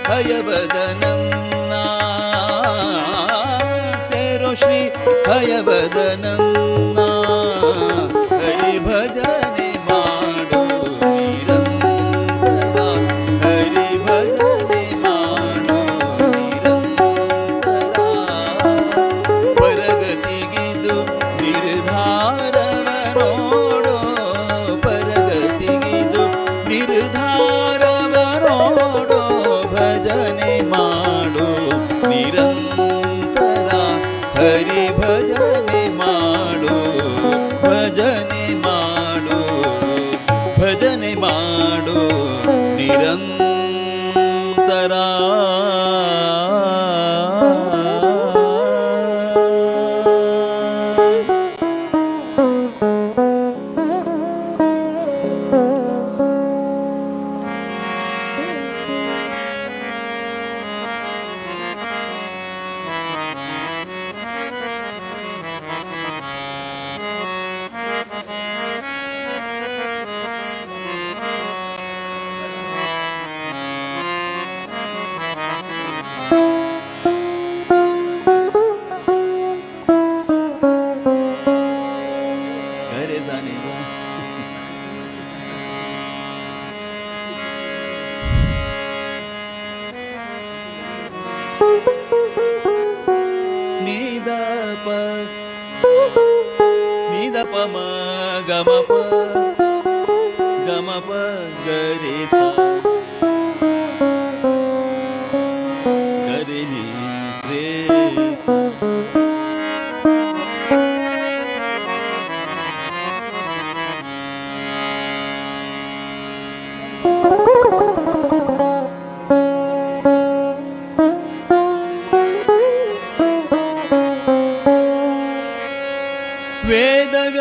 ಹಯವದನನ್ನ ಸೇರೋ ಶ್ರೀ ಹಯವದನನ್ನ ಹರಿ ಭಜನೆ ಮಾಡು ನಿರಂತರ ಹರಿ ಭಜನೆ ಮಾಡು ನಿರಂತರ ಪರಗತಿಗಿದು ನಿರ್ಧಾರವ ನೋಡೋ ಪರಗತಿಗಿದು ನಿರ್ಧಾರವ ನೋಡೋ ಭಜನೆ ಮಾಡು ನಿರಂತರ ಹರಿ ಭಜನೆ ಮಾಡು ಭಜನೆ ಮಾಡು ಭಜನೆ ಮಾಡು ನಿರಂತರ ನಿದಪ ಮ ಗಮಪ ಗಮಪ ಗರಿ ಸ ಗರಿ ನಿ ಶ್ರೇ ಸ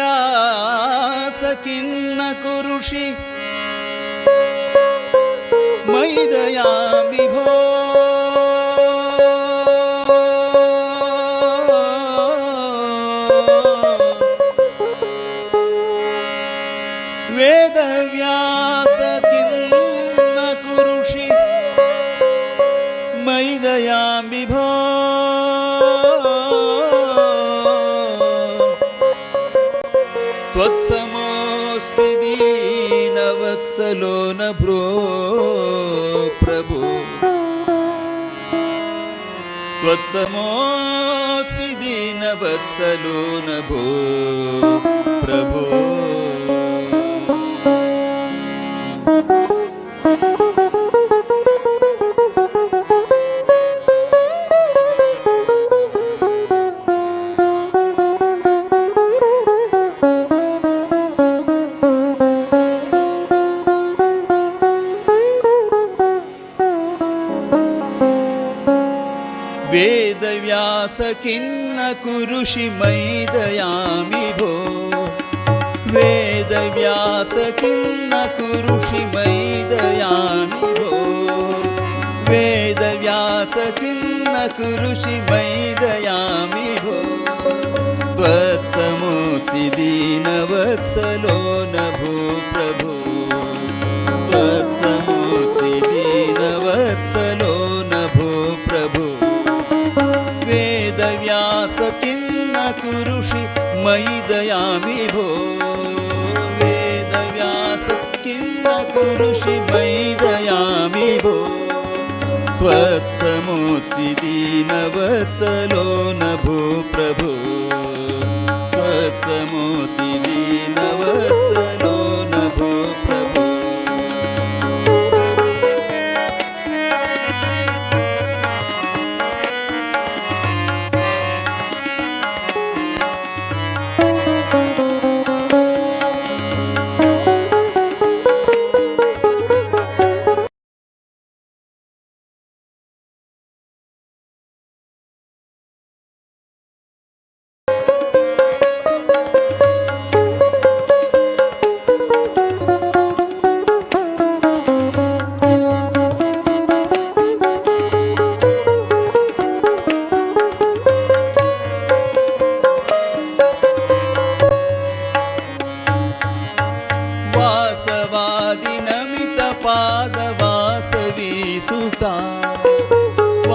ವೇದವ್ಯಾಸ ಕಿನ್ನ ಕುರುಷಿ ಮೈದಯಾಮಿ ಭೋ ವೇದವ್ಯಾಸ ಕಿನ್ನ ಕುರುಷಿ ಮೈದಯಾಮಿ ಭೋ त्वत्समोऽस्ति दीनवत्सलो न भ्रो प्रभो त्वत्समोऽस्ति दीनवत्सलो न भो प्रभो ವೇದವ್ಯಾಸ ಖಿನ್ನ ಕುರುಷಿ ಮೈದಯಾಮಿ ಭೋ ವೇದವ್ಯಾಸ ಖಿನ್ನ ಕುರುಷಿ ಮೈದಯಾಮಿ ಭೋ ವೇದವ್ಯಾಸ ಖಿನ್ನ ಕುರುಷಿ ಮೈದಯಾಮಿ ಭೋ ತ್ವತ್ಸಮೋತ್ಸಿ ದೀನವತ್ಸಲೋ ನ ಭೋ ಪ್ರಭೋ ತ್ವತ್ಸಮೋತ್ಸಿ ದೀನವತ್ಸಲೋ ನ ಭೋ ಪ್ರಭೋ ವೇದವ್ಯಾಸ ಖಿನ್ನ ಕುರುಷಿ ಮೈದಯಾಮಿ ಭೋ ವೇದವ್ಯಾಸ ಖಿನ್ನ ಕುರುಷಿ ಮೈದಯಾಮಿ ಭೋ ತ್ವತ್ಸಮೋತ್ಸಿ ದೀನವತ್ಸಲೋ ನ ಭೋ ಪ್ರಭೋ ತ್ವತ್ಸಮೋತ್ಸಿ ದೀನವತ್ಸಲೋ ನ ಭೋ ಪ್ರಭೋ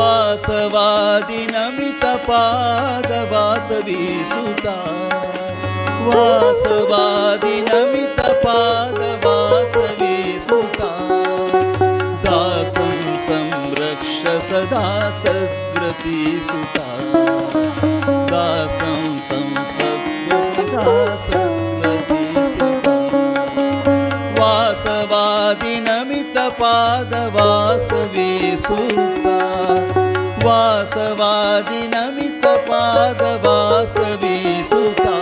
वासवादिनमितपादवासवीसुता वासवादिनमितपादवासवीसुता दासं संरक्ष सदा सद्व्रतीसुता दासं संसद्वृता सद्व्रतीसुता वासवादिनमितपादवासवीसुता वासवादिनमितपादवासवीसुता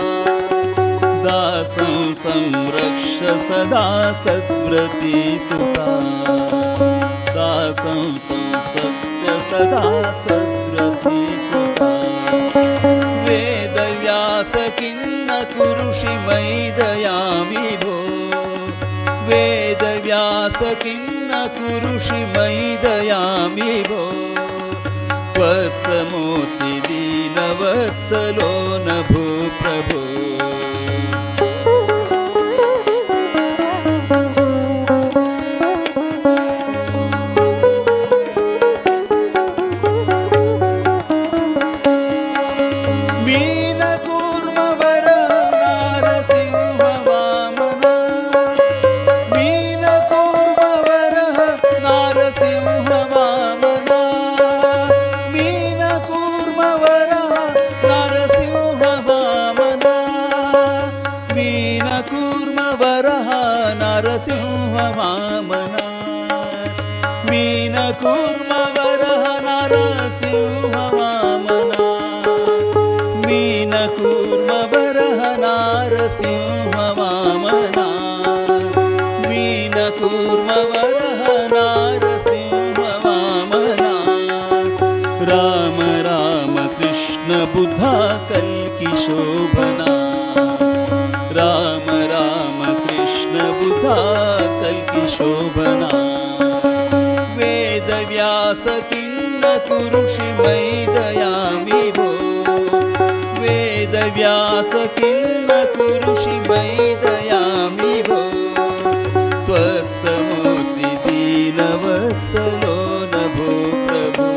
दासं संरक्ष सदा सद्व्रतीसुता दासं संसक्ष सदा सद्व्रतीसुता वेदव्यास किन्न कुरुषि मयि दयामि भो वेदव्यास किन्न कुरुषि मयि दयामि भो त्वत्समोऽसि दीनवत्सलो न भूप्रभो नरसिंहवामना मीनकूर्मवरः नरसिंहवामना मीनकूर्मवरः नरसिंहवामना मीनकूर्मवरः नरसिंहवामना राम राम कृष्ण बुद्धा कल्कि शोभना राम राम कृष्ण बुद्धा कल्कि शोभना वेदव्यास किन्न कुरुषि मयि दयामि भो वेदव्यास किन्न कुरुषि मयि दयामि भो त्वत्समोऽसि दीनवत्सलो न भो प्रभो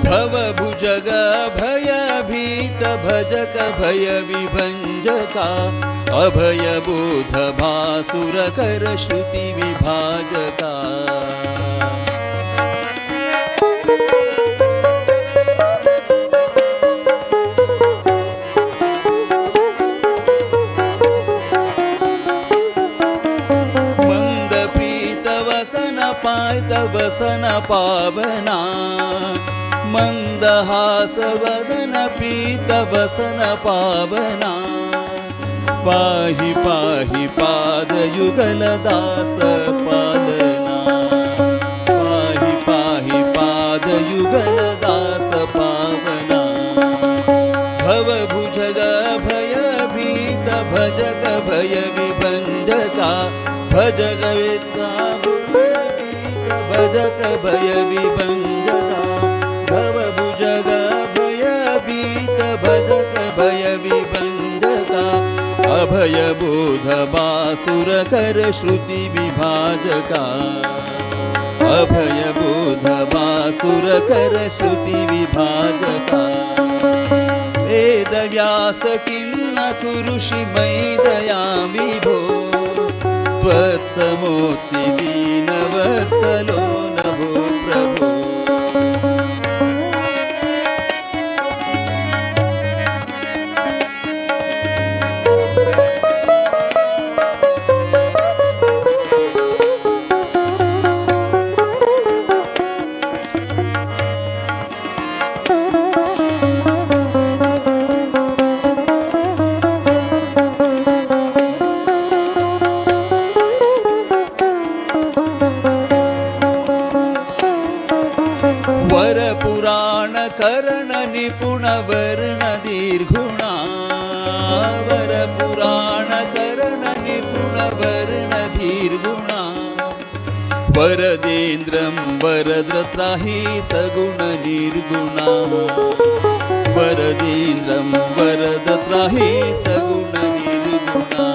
भवभुजग भयभीत भजक भय विभञ्जका अभयबोध भासुरकर श्रुति विभाजका मंदप्रीत वसन पायत वसन पावना मंदहास वदन पीत वसन पावना पाहि पाहि पाद युगल दास पालना पाहि पाहि पाद युगल दास पावना भव भुजग भय भीत भजक भय विभञ्जका भजग भजक भय विभञ्जका भव भुजग भय भीत भजक भय विभञ्जका अभय बोध बासुर कर श्रुति विभाजका अभय बोध बासुर कर श्रुति विभाजका वेद व्यास किन्न कुरुषि मयि दयामि भो त्वत्समोऽसि दीनवत्सलो न भो प्रभो वर पुराण करण निपुण वर्ण दीर्घुणा वर पुराण करण निपुण वर्ण दीर्घुणा वरदेन्द्रं वरद्रत्राहि सगुण निर्गुणा वरदेन्द्रं वरद्रत्राहि सगुण निर्गुणा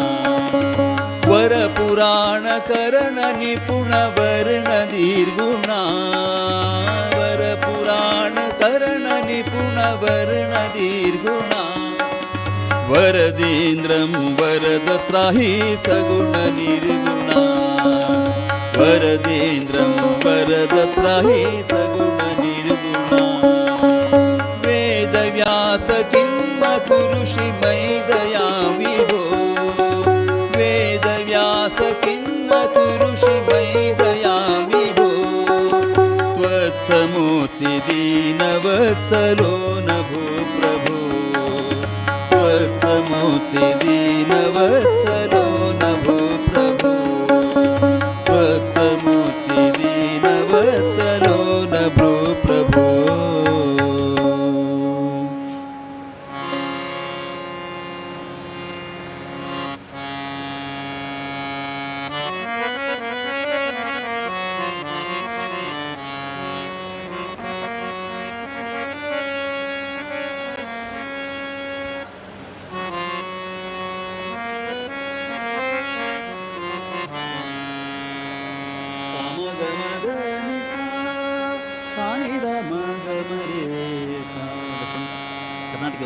वरपुराणकरण निपुण वर्ण दीर्गुणा वरपुराणकरण निपुण वर्ण दीर्गुणा वरदेन्द्रं वरदत्राहि सगुण निर्गुणा वरदेन्द्रं वरदत्राहि सगुण निर्गुणा वेदव्यास किन्न कुरुषि मयि विभो वेदव्यास किन्न कुरुषि मयि विभो त्वत्समोऽसि दीनवत्सलो न भो प्रभो त्वत्समोऽसि दीनवत्सलो न भो प्रभो त्वत्समोऽसि दीनवत्सलो न भो प्रभो ಕರ್ನಾಟಕ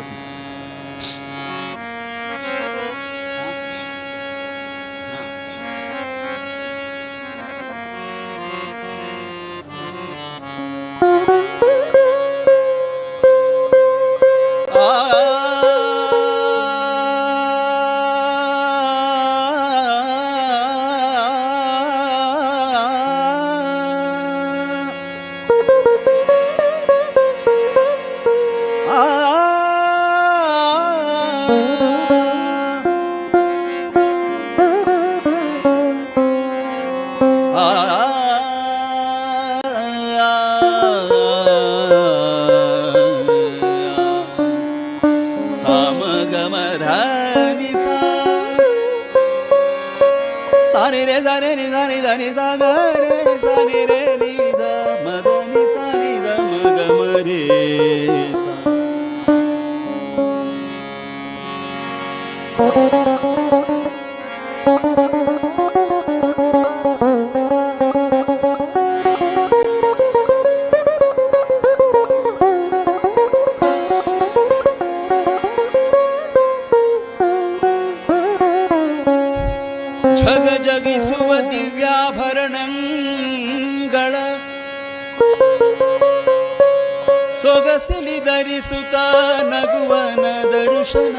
ಝಗ ಜಗಿಸುವ ದಿವ್ಯಾಭರಣಗಳ ಸೊಗಸಲಿ ಧರಿಸುತ್ತ ನಗುವನ ದರ್ಶನ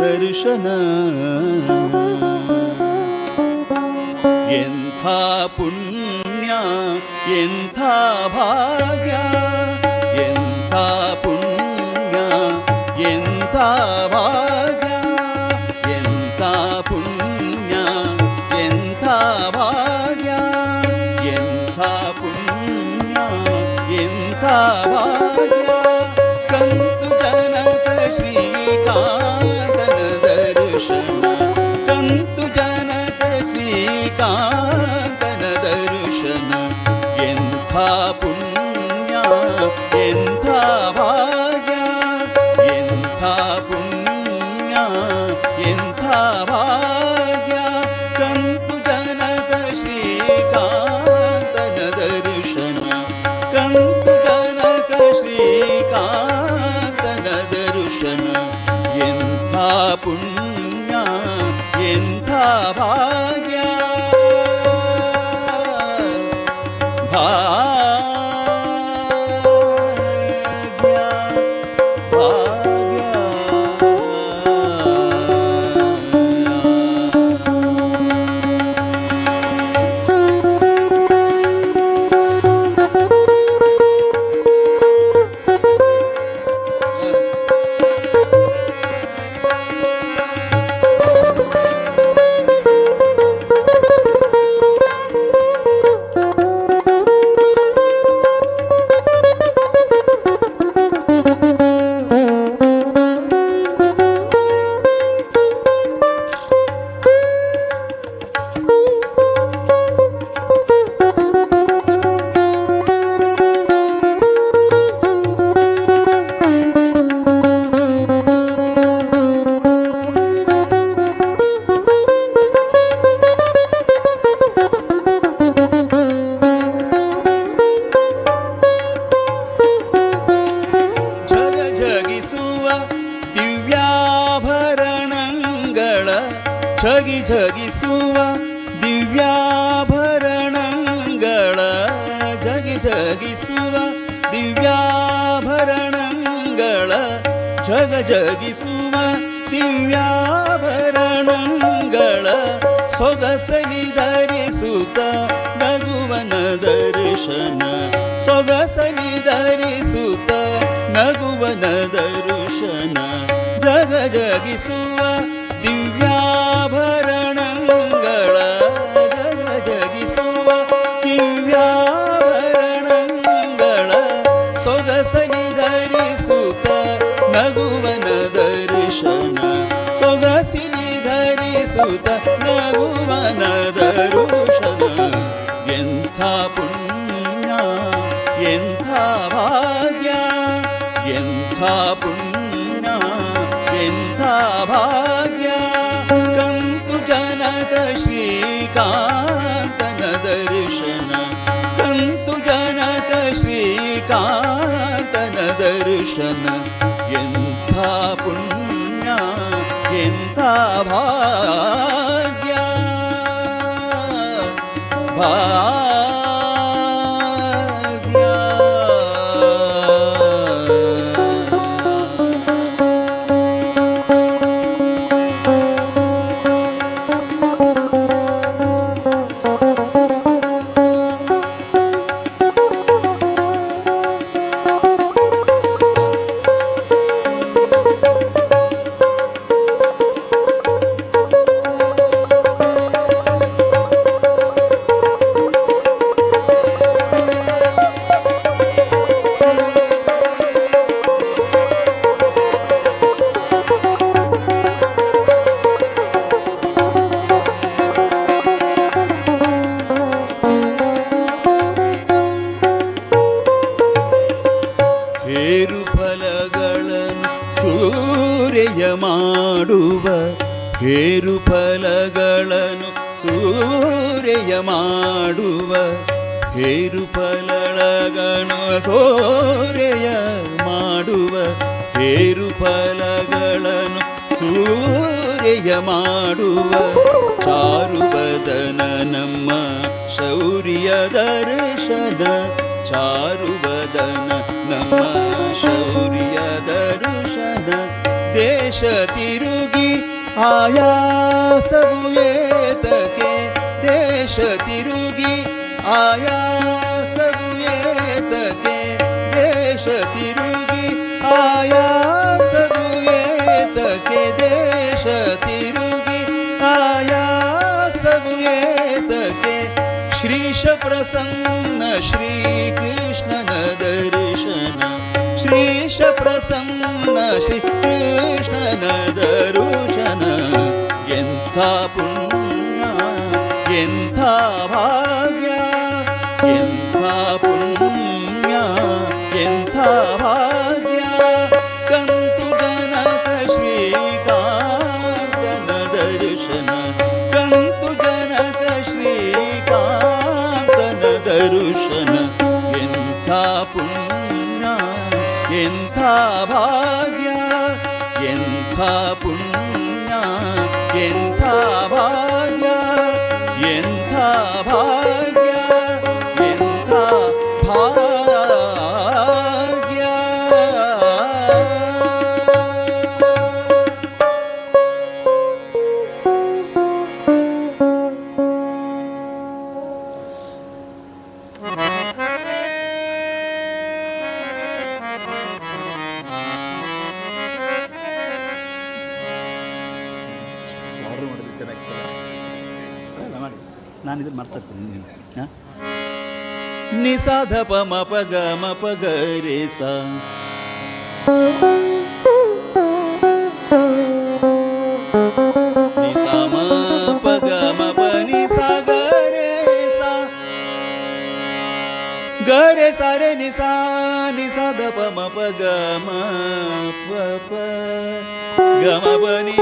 ದರ್ಶನ ಎಂಥ ಪುಣ್ಯ ಎಂಥ ಭಾಗ್ಯ ಎಂಥ ಪುಣ್ಯ ಎಂಥ ಭಾಗ್ಯ ಎಂಥ ಪುಣ್ಯ ಎಂಥ ಭಾಗ್ಯ ಎಂಥ ಪುಣ್ಯ ಎಂಥ ಭಾಗ್ಯ ಕಂತು ಜನಕ ಶ್ರೀಕಾಂತನ ದರ್ಶನ ಕಂತು ಜನಕ ಶ್ರೀಕಾಂತನ ದರ್ಶನ ಎಂಥ ಪುಣ್ಯ ಎಂಥ ಭಾಗ್ಯ ಎಂಥ ಪುಣ್ಯ ಎಂಥ ಭಾಗ್ಯ ಕಂತು ಜನಕ ಶ್ರೀಕಾಂತನ ದರ್ಶನ ಕಂತು ಜನಕ ಶ್ರೀಕಾಂತನ ದರ್ಶನ ಎಂಥ ಪುಣ್ಯ ಎಂಥ ಭಾಗ್ಯ ಭಾಗ್ಯ ಜಗಿಸುವ ದಿವ್ಯಾಭರಣಗಳ ಜಗಿಸುವ ದಿವ್ಯಾಭರಣಗಳ ಜಗಿಸುವ ದಿವ್ಯಾಭರಣಗಳ ಸೊಗಸಲಿ ಧರಿಸುತ್ತ ನಗುವನ ದರ್ಶನ ಸೊಗಸಲಿ ಧರಿಸುತ್ತ ನಗುವನ ದರ್ಶನ ಜಗಿಸುವ ದಿವ್ಯಾಭರಣಗಳ ಜಗಿಸುವ ದಿವ್ಯಾಭರಣಗಳ ಸೊಗಸಲಿ ಧರಿಸುತ್ತ ನಗುವನ ದರ್ಶನ ಸೊಗಸಿಲಿ ಧರಿಸುತ್ತ ನಗುವನ ದರ್ಶನ ಎಂಥ ಪುಣ್ಯ ಎಂಥ ಭಾಗ್ಯ ಎಂಥ ಪುಣ್ಯ ಎಂಥ ಭಾಗ್ಯ ಕಂತು ಜನಕ ಶ್ರೀಕಾಂತನ ದರ್ಶನ ಕಂತು ಜನಕ ಶ್ರೀಕಾಂತನ ದರ್ಶನ ಎಂಥ ಪುಣ್ಯ ಎಂಥ ಭಾಗ್ಯ ಹೇರು ಫಲಗಳನ್ನು ಸೂರೆಯ ಮಾಡುವ ಹೇರು ಫಲಗಳನ್ನು ಸೂರೆಯ ಮಾಡುವ ಹೇರು ಫಲಗಳನ್ನು ಸೂರೆಯ ಮಾಡುವ ಚಾರುವದನ ನಮ್ಮ ಶೌರ್ಯ ದರ್ಶನ ಚಾರುವದನ ನಮ್ಮ ಶೌರ್ಯ ದರ್ಶನ ದೇಶ ತಿರುಗಿ ಆಯಾಸವು ಏತಕ್ಕೆ ದೇಶ ತಿರುಗಿ ಆಯಾಸವು ಏತಕ್ಕೆ ದೇಶ ತಿರುಗಿ ಆಯಾಸವು ಏತಕ್ಕೆ ದೇಶ ತಿರುಗಿ ಆಯಾಸವು ಏತಕ್ಕೆ ಶ್ರೀಶ ಪ್ರಸನ್ನ ಶ್ರೀಕೃಷ್ಣನ ದರ್ಶನ ಶ್ರೀಶ ಪ್ರಸನ್ನ ಶ್ರೀಕೃಷ್ಣನ ದರ್ಶನ ಎಂಥ ಪುಣ್ಯ ಎಂಥ ಭಾಗ್ಯ ಎಂಥ ಪುಣ್ಯ ಎಂಥ ಭಾಗ್ಯ ಕಂತು ಜನಕ ಶ್ರೀಕಾಂತನ ದರ್ಶನ ಕಂತು ಜನಕ ಶ್ರೀಕಾಂತನ ದರ್ಶನ ಎಂಥ ಪುಣ್ಯ ಎಂಥ ಭಾಗ್ಯ ಎಂಥ ಪುಣ್ಯ ಎಂಥ ಭಾಗ್ಯ ಎಂಥ ಭಾಗ್ಯ ಎಂಥ ಭಾಗ್ಯ ನಾನು ಇದನ್ನು ಮಾಡ್ತಾಯಿರ್ತೀನಿ ನೀನು ನಿಸಾಧ ಪ ಮ ಪ ಗ ಮ ಪ ಗ ರೇ ಸ ನಿ ಸ ಮ ಪ ಗ ಮ ಪ ನಿ ಸ ಗ ರೇ ಸ ಗ ರೇ ಸ ರೇ ನಿ ಸ ದ ಪ ಮ ಪ ಗ ಮ ಪ ಪ ಗ ಮ ಪ ನಿ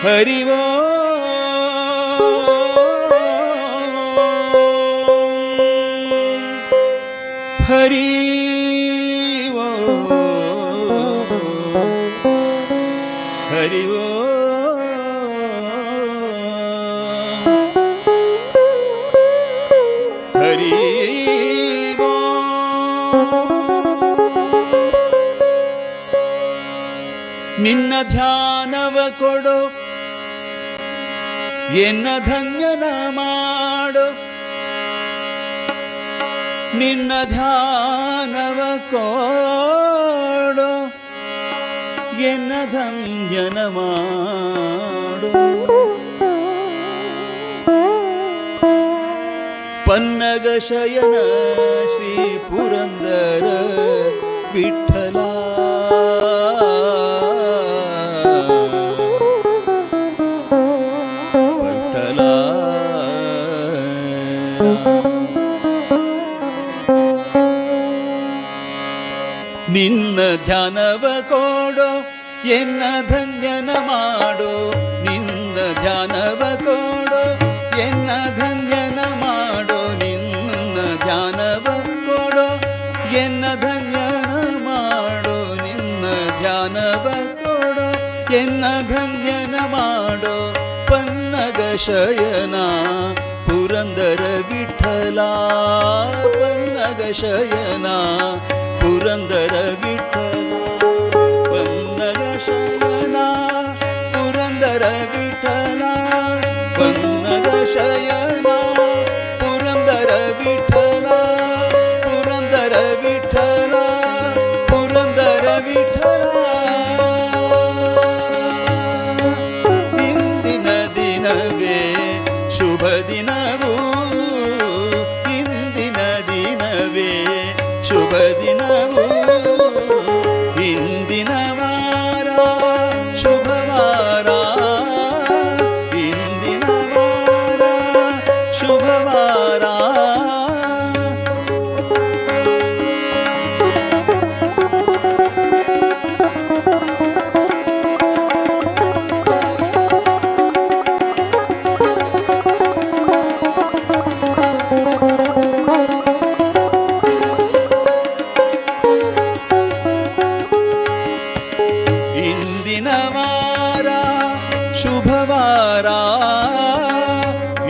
ಹರಿ ಓಂ ಹರಿ ಓಂ ಹರಿ ಓಂ ಹರಿ ನಿನ್ನ ಧ್ಯಾನವ ಕೊಡು ಎನ್ನ ಧನ್ಯನ ಮಾಡು ನಿನ್ನ ಧ್ಯಾನವ ಕೊಡು ಎನ್ನ ಧನ್ಯನ ಮಾಡು ಪನ್ನಗ ಶಯನ ಶ್ರೀ ಪುರಂದರ ವಿಠಲ ನಿನ್ನ ಧ್ಯಾನವ ಕೊಡು ಎನ್ನ ಧನ್ಯನ ಮಾಡು ನಿನ್ನ ಧ್ಯಾನವ ಕೊಡು ಎನ್ನ ಧನ್ಯನ ಮಾಡು ನಿನ್ನ ಧ್ಯಾನವ ಕೊಡು ಎನ್ನ ಧನ್ಯನ ಮಾಡು ನಿನ್ನ ಧ್ಯಾನವ ಕೊಡು ಎನ್ನ ಧನ್ಯನ ಮಾಡು ಪನ್ನಗ ಶಯನ ಪುರಂದರ ವಿಠಲ ಪನ್ನಗ ಶಯನ ಪುರಂದರ ವಿಠಲ ಪನ್ನಗ ಶಯನ ಪುರಂದರ ವಿಠಲ ಪನ್ನಗ ಶಯನ ಪುರಂದರ ವಿಠಲ ಪುರಂದರ ವಿಠಲ ಪುರಂದರ ವಿಠಲ ಇಂದಿನ ದಿನವೇ ಶುಭ ದಿನವೂ ಇಂದಿನ ದಿನವೇ ಶುಭ ದಿನವೂ ಇಂದಿನ ವಾರ ಶುಭವಾರ ಇಂದಿನ ವಾರ ಶುಭವಾರ ಶುಭವಾರ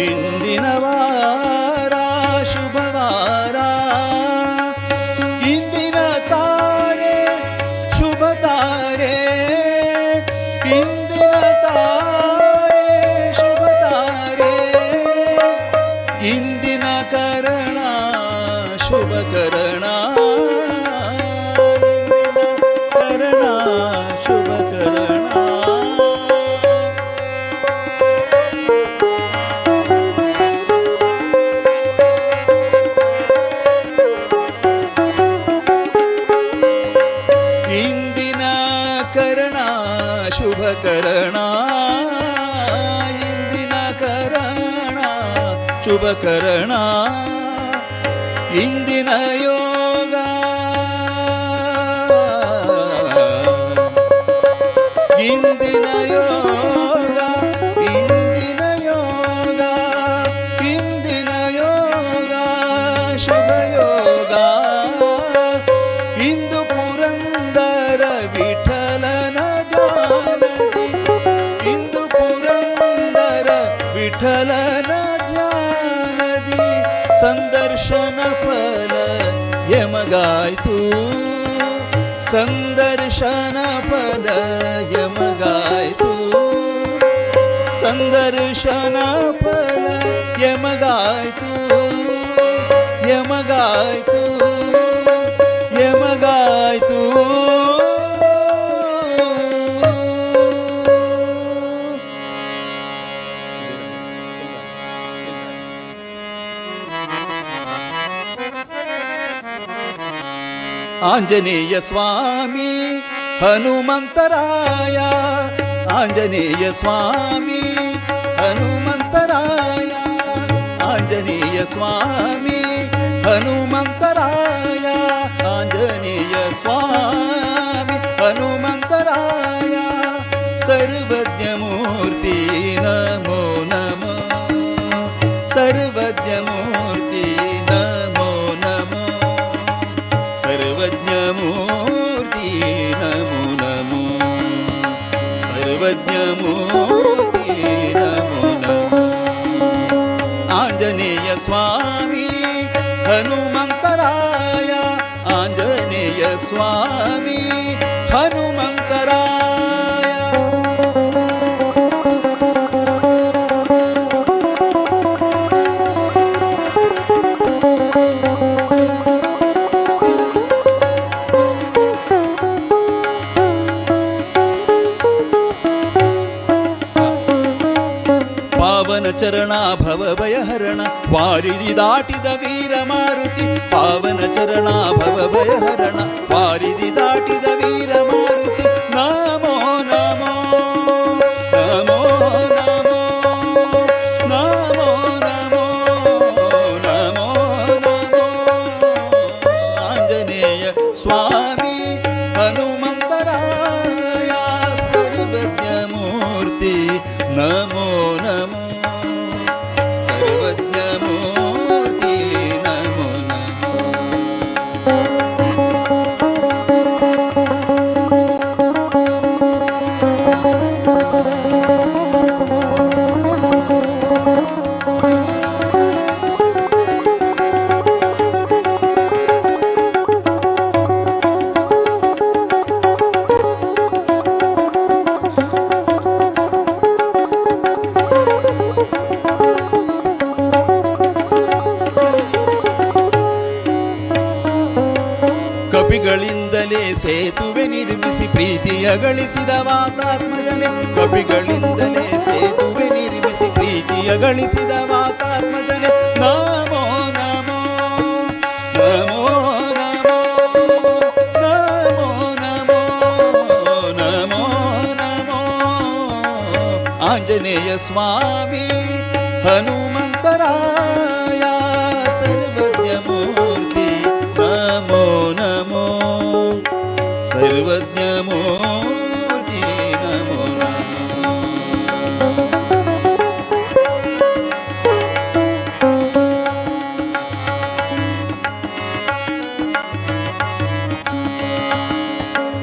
ಇಂದಿನ ವಾರ ಶುಭವಾರ ಇಂದಿನ ತಾರೆ ಶುಭ ತಾರೆ ಇಂದಿನ ತಾರೆ ಶುಭ ತಾರೆ ಇಂದಿನ ಕರಣ ಶುಭ ಕರಣ ಕರಣ ಶುಭ ಕರಣ ಶುಭ ಕರಣ ಇಂದಿನ ಕರಣ ಶುಭ ಕರಣ ಇಂದಿನ ಯೋಗ ಇಂದಿನ ಯೋಗ ಇಂದಿನ ಯೋಗ ಇಂದಿನ ಯೋಗ ಶುಭ ಯೋಗ ಇಂದು ಪುರಂದರ ವಿಠಲನ ಇಂದು ಪುರಂದರ ವಿಠಲನ ಧ್ಯಾನದಿ ಸಂದರ್ಶನ ಫಲ ಯಮಗಾಯ್ತು ಸಂದರ್ಶನ ಫಲ ಯಮಗಾಯ್ತು ಸಂದರ್ಶನ ಫಲ ಯಮಗಾಯ್ತು ಯಮಗಾಯ್ತು ಯಮಗಾಯ್ತು ಆಂಜನೇಯ ಸ್ವಾಮಿ ಹನುಮಂತರಾಯ ಆಂಜನೇಯ ಸ್ವಾಮಿ ಹನುಮಂತರಾಯ ಆಂಜನೇಯ ಸ್ವಾಮಿ ಹನುಮಂತರಾಯ ಆಂಜನೇಯ ಸ್ವಾಮಿ ಹನುಮಂತರಾಯ ಸರ್ವಜ್ಞ ಮೂರ್ತಿ ಸರ್ವಜ್ಞಮೂರ್ತಿ ನಮೋ ನಮೋ ಸರ್ವಜ್ಞಮೂರ್ತಿ ನಮೋ ನಮೋ ಸರ್ವಜ್ಞಮೂರ್ತಿ ನಮೋ ನಮೋ ಆಂಜನೇಯ ಸ್ವಾಮಿ ಹನುಮಂತರಾಯ ಆಂಜನೇಯ ಸ್ವಾಮಿ ಹನುಮಂತರಾಯ ಚರಣ ಭವ ಭಯಹರಣ ವಾರಿಧಿ ದಾಟಿದ ವೀರ ಮಾರುತಿ ಪಾವನ ಚರಣ ಭವ ಭಯಹರಣ ವಾರಿಧಿ ದಾಟಿದ ವೀರ ಮಾರುತಿ ನಮೋ ನಮೋ ನಮೋ ನಮೋ ನಮೋ ನಮೋ ನಮೋ ನಮೋ ಆಂಜನೇಯ ಸ್ವಾಮಿ ಹನುಮಂತರಾಯ ಸರ್ವಜ್ಞಮೂರ್ತಿ ನಮೋ ನಮೋ ಸರ್ವಜ್ಞಮೂರ್ತಿ ನಮೋ ನಮೋ ಕಪಿಗಳಿಂದಲೇ ಸೇತುವೆ ನಿರ್ಮಿಸಿ ಪ್ರೀತಿಯ ಗಳಿಸಿದ ವಾತಾತ್ಮಜನೆ ಕಪಿಗಳಿಂದಲೇ ಸೇತುವೆ ನಿರ್ಮಿಸಿ ಪ್ರೀತಿಯ ಗಳಿಸಿದ ವಾತಾತ್ಮಜನೆ ನಮೋ ನಮೋ ನಮೋ ನಮೋ ನಮೋ ನಮೋ ನಮೋ ನಮೋ ಆಂಜನೇಯ ಸ್ವಾಮಿ ಹನುಮಂತರಾಯ ಸರ್ವಜ್ಞಮೂರ್ತಿ ನಮೋ ನಮೋ ಸರ್ವಜ್ಞಮೂರ್ತಿ ನಮೋ ನಮೋ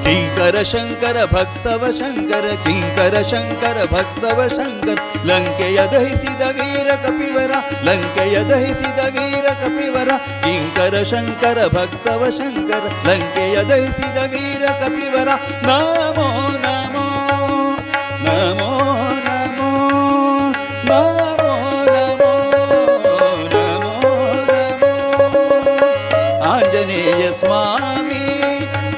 ಕಿಂಕರ ಶಂಕರ ಭಕ್ತವ ಶಂಕರ ಕಿಂಕರ ಶಂಕರ ಭಕ್ತವ ಶಂಕರ ಲಂಕೆಯ ದಹಿಸಿದ ವೀರ ಕಪಿವರ ಲಂಕೆಯ ದಹಿಸಿದ ವೀರ ಕಪಿವರ ಕಿಂಕರ ಶಂಕರ ಭಕ್ತವ ಶಂಕರ ಲಂಕೆಯ ದಹಿಸಿದ ವೀರ ಕಪಿವರ ನಮೋ ನಮೋ ನಮೋ ನಮೋ ನಮೋ ನಮೋ ನಮೋ ನಮೋ ಆಂಜನೇಯ ಸ್ವಾಮಿ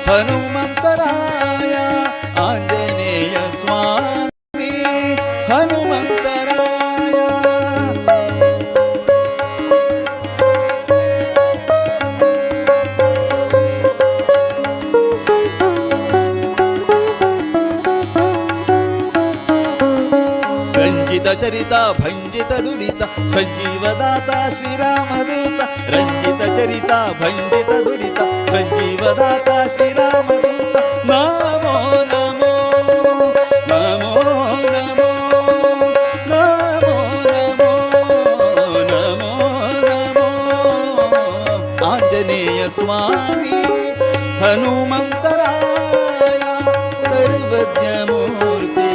ಹನುಮಂತರಾಯ ಆಂಜನೇಯ ಸ್ವಾಮಿ ಹನುಮಂತರಾಯ ರಂಜಿತ ಚರಿತ ಭಂಜಿತ ದುರಿತ ಸಂಜೀವದಾತ ಶ್ರೀರಾಮದೂತ ರಂಜಿತ ಚರಿತ ಭಂಜಿತ ದುರಿತ ಸಂಜೀವದಾತ ಶ್ರೀರಾಮದೂತ ನಮೋ ನಮೋ ನಮೋ ನಮೋ ನಮೋ ನಮೋ ನಮೋ ನಮೋ ಆಂಜನೇಯ ಸ್ವಾಮಿ ಹನುಮಂತರಾಯ ಸರ್ವಜ್ಞಮೂರ್ತಿ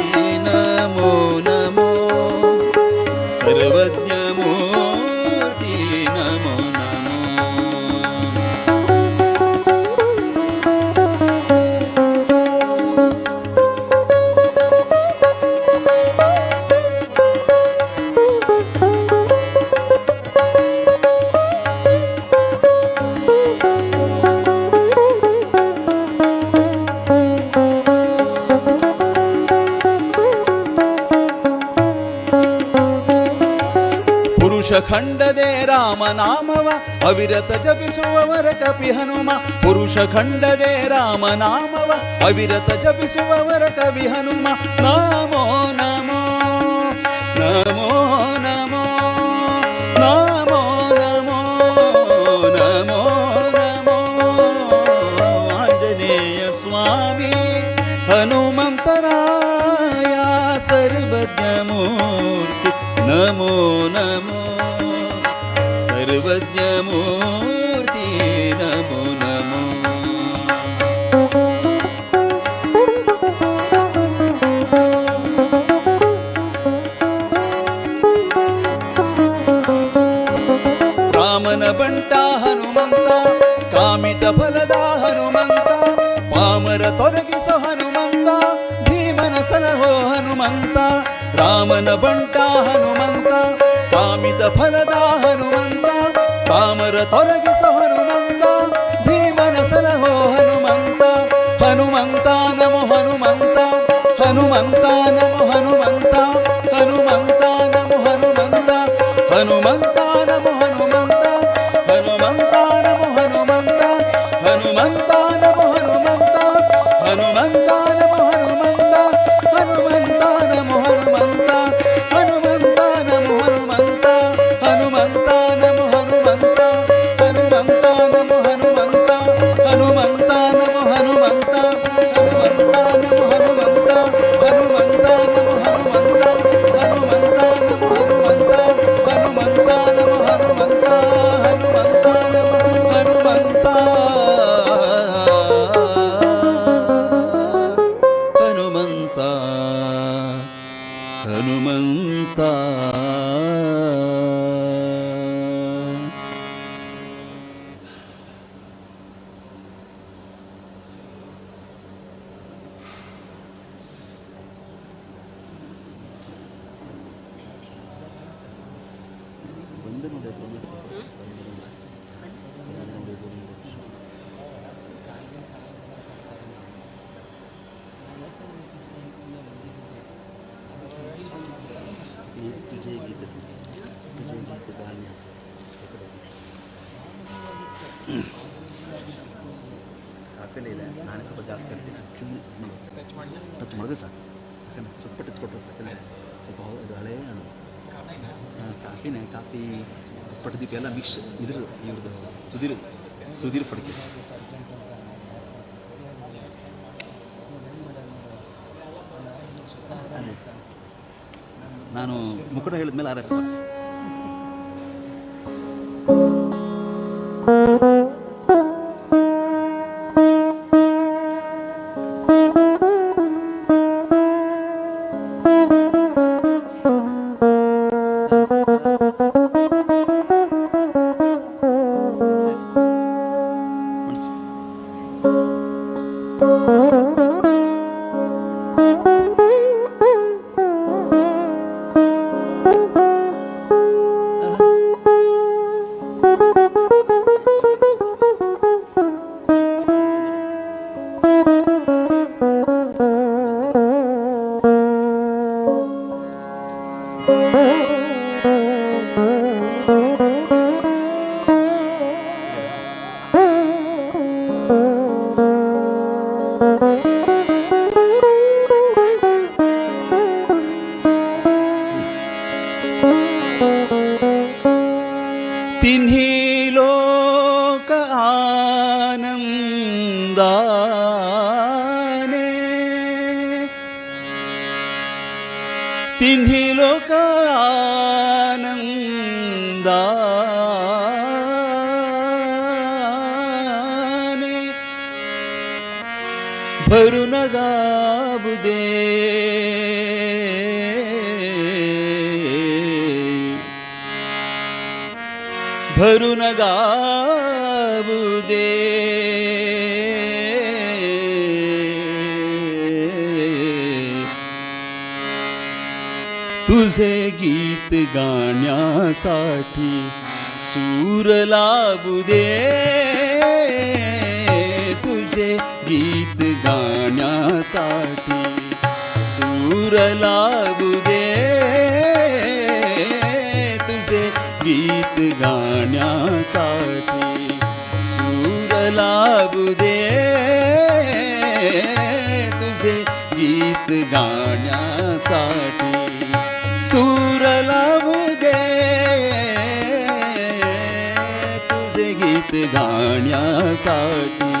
ನಮೋ ನಮೋ ಸರ್ವಜ್ಞಮೂರ್ತಿ ನಮೋ ನಮೋ ಪುರುಷ ಖಂಡದೆ ರಾಮನಾಮವ ಅವಿರತ ಜಪಿಸುವವರ ಕಪಿ ಹನುಮ ಪುರುಷ ಖಂಡದೆ ರಾಮನಾಮವ ಅವಿರತ ಜಪಿಸುವವರ ಕವಿ ಹನುಮ ನಮೋ ನಮೋ ನಮೋ ನಮೋ ನಮೋ ನಮೋ ನಮೋ ನಮೋ ಆಂಜನೇಯ ಸ್ವಾಮಿ ಹನುಮಂತರಾಯ ಸರ್ವಜ್ಞಮೂರ್ತಿ ನಮೋ ನಮೋ सर्वज्ञमूर्ति नमो नमो ರಾಮನ ಬಂಟ ಹನುಮಂತ ಕಾಮಿತ ಫಲದ ಹನುಮಂತ ಪಾಮರ ತೊಲಗಿಸೋ ಹನುಮಂತ ಭೀಮನ ಸಲಹೋ ಹನುಮಂತ ರಾಮನ ಬಂಟ ಹನುಮಂತ ಕಾಮಿತ ಫಲದ ಹನುಮಂತ ಪಾಮರ ತೊಲಗಿಸೋ ಹನುಮಂತ ಭೀಮನ ಸಲಹೋ ಹನುಮಂತ ಹನುಮಂತ ನಮೋ ಹನುಮಂತ ಹನುಮಂತ ನಮೋ ಹನುಮಂತ ಹನುಮಂತ ನಮೋ ಹನುಮಂತ ಹನುಮಂತ ನಮೋ ಹನುಮಂತ ಹನುಮಂತ ನಮೋ ಹನುಮಂತ ಹನುಮಂತ ನಮೋ ಹನುಮಂತ ಹನುಮಂತ ನಮೋ ಹನುಮಂತ ಹನುಮಂತ ನಮೋ ಹನುಮಂತ ಹನುಮಂತ ನಮೋ ಹನುಮಂತ ಹನುಮಂತ ನಮೋ ಹನುಮಂತ ಹನುಮಂತ ನಮೋ ಹನುಮಂತ ಹನುಮಂತ ನಮೋ ಹನುಮಂತ ಹನುಮಂತ ನಮೋ ಹನುಮಂತ ಹನುಮಂತ ನಮೋ ಹನುಮಂತ ಹನುಮಂತ ನಮೋ ಹನುಮಂತ ಹನುಮಂತ ನಮೋ ಹನುಮಂತ ಹನುಮಂತ ನಮೋ ಹನುಮಂತ ಹನುಮಂತ ಹನುಮಂತ ಕಾಫಿಲೇ ಇದೆ, ನಾನೇ ಸ್ವಲ್ಪ ಜಾಸ್ತಿ ಹೇಳ್ತೀನಿ. ಟಚ್ ಮಾಡಿದೆ ಸರ್, ಸ್ವಲ್ಪ ಟಚ್ ಕೊಟ್ಟರೆ ಸಾಕಿಲ್ಲ. ಸ್ವಲ್ಪ ಇದು ಹಳೇ ಹಣ್ಣು ಕಾಫಿನೇ, ಕಾಫಿ ಪಟ್ಟದೀಪ ಎಲ್ಲ ಮಿಕ್ಸ್ ಇದ್ರದ್ದು ಇವ್ರದ್ದು ಸುಧೀರ್ ಫಡ್ಕೆ. ಅದೇ ನಾನು ಮುಕುಟ ಹೇಳಿದ್ಮೇಲೆ ಆರ್ ಎಫ್ ಬರ್ಸಿ. तिन्ही लोक आनंदाने, तिन्ही लोक आनंदाने भरून गाऊ दे, भरून गाऊ दे. तुझे गीत गाण्यासाठी सूर लावू दे, तुझे गीत गाण्यासाठी सूर लावू दे, तुझे गीत गाण्यासाठी सूर लावू दे, तुझे गीत गाण्यासाठी सूर लावू दे, तुझे गीत गाण्यासाठी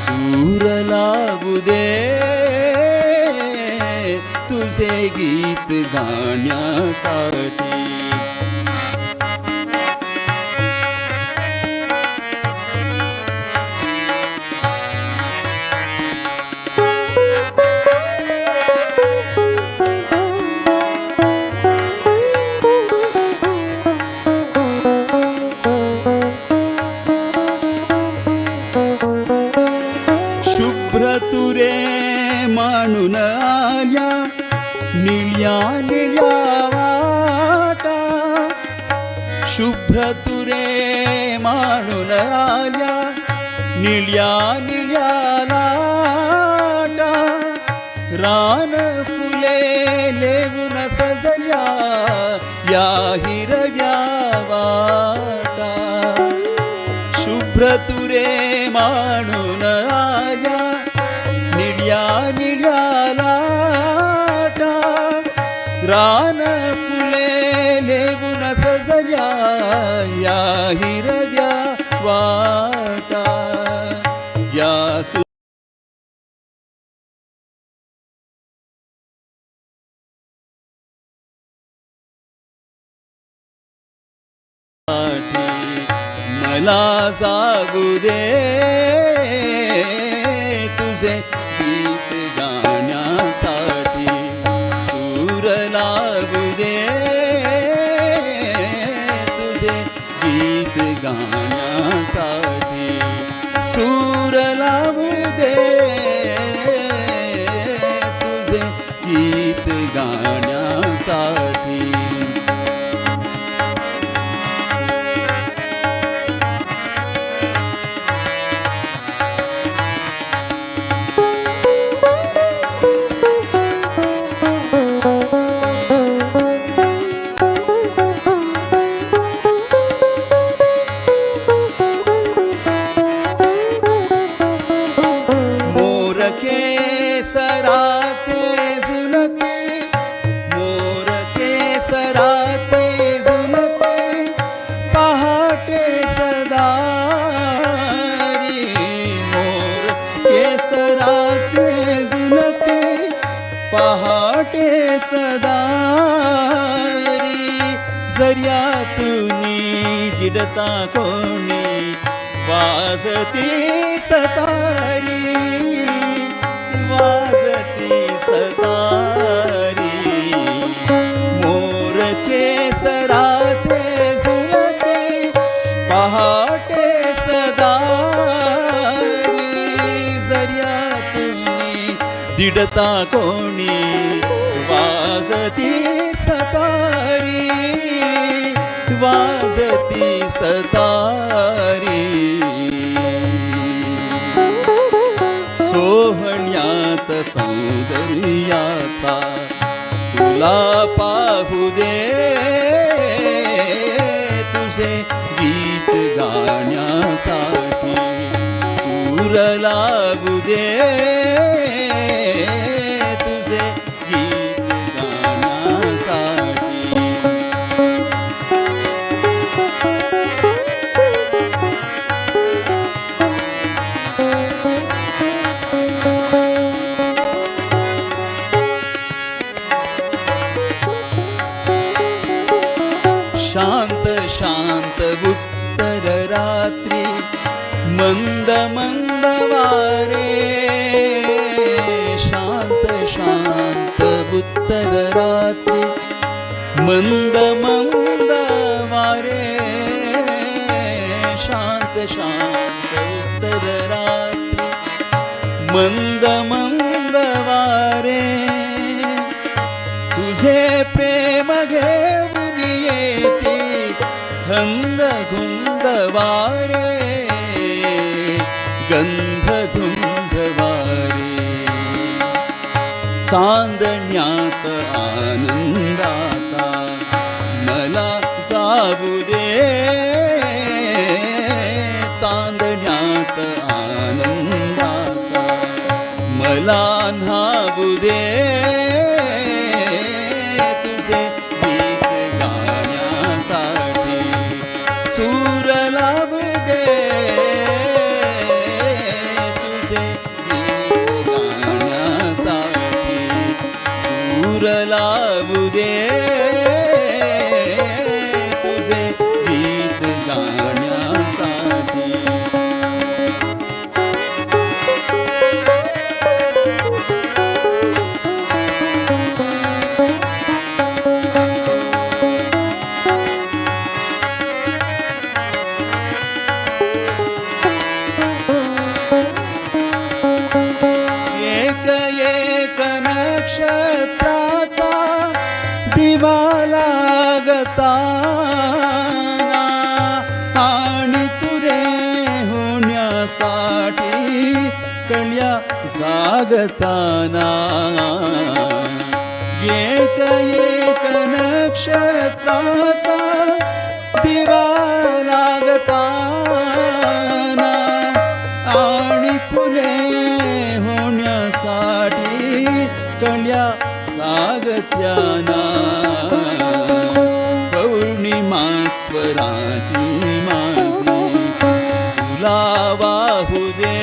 सूर लावू दे, तुझे गीत गाण्यासाठी. शुभ्र तुरे माणून आल्या निळ्या निळ्या लाटा, रान फुले लेवून सजल्या या हिरव्या वाटा. शुभ्र तुरे माणून आल्या निळ्या निळ्या लाटा, रान फुले लेवून सजल्या या हिरव्या वाटा. या मला जागू दे तुझे गीत गाण्यासाठी, सूर लागू दे तुझे गीत गाण्यासाठी, सूर लागू दे तुझे गीत गाण्यासाठी. केसराचे झुलते, मोर केसराचे झुलते, पहाटे सदारी. मोर केसराचे झुलते, पहाटे सदारी. जर्यातूनी जिडता कोणी वाजती सतारी, वाजती सतारी. मोर केसराचे झुलते, पहाटे सदारी. जर्यातूनी दिडता कोणी वाजती सतारी, वाजती सतारी. सोहण्यात सौंदर्याचा तुला पाहू दे तुझे गीत गाण्यासाठी, सूर लागू दे तुझे गीत गाण्यासाठी. शांत शांत उत्तर रात्री, मंद मंद वारे. शांत शांत उत्तर रात्री, मंद मंद वारे. शांत शांत उत्तर रात्री, मंद मंद वारे. तुझे प्रेम घेऊन येते थंड धुंद वारे, गंध धुंद वारे. चांदण्यात आनंदाता मला जाऊ दे, चांदण्यात आनंदाता मला न्हावू दे तुझे गीत गाण्यासाठी, सूर लावू दे तुझे गीत गाण्यासाठी, सूर लावू दे तुझे गीत गाण्यासाठी. लागताना एक एक नक्षत्राचा दिवा लागताना आणि फुले होण्यासाठी कळ्या सागत्याना पौर्णिमा स्वराची माझी तुला वाहू दे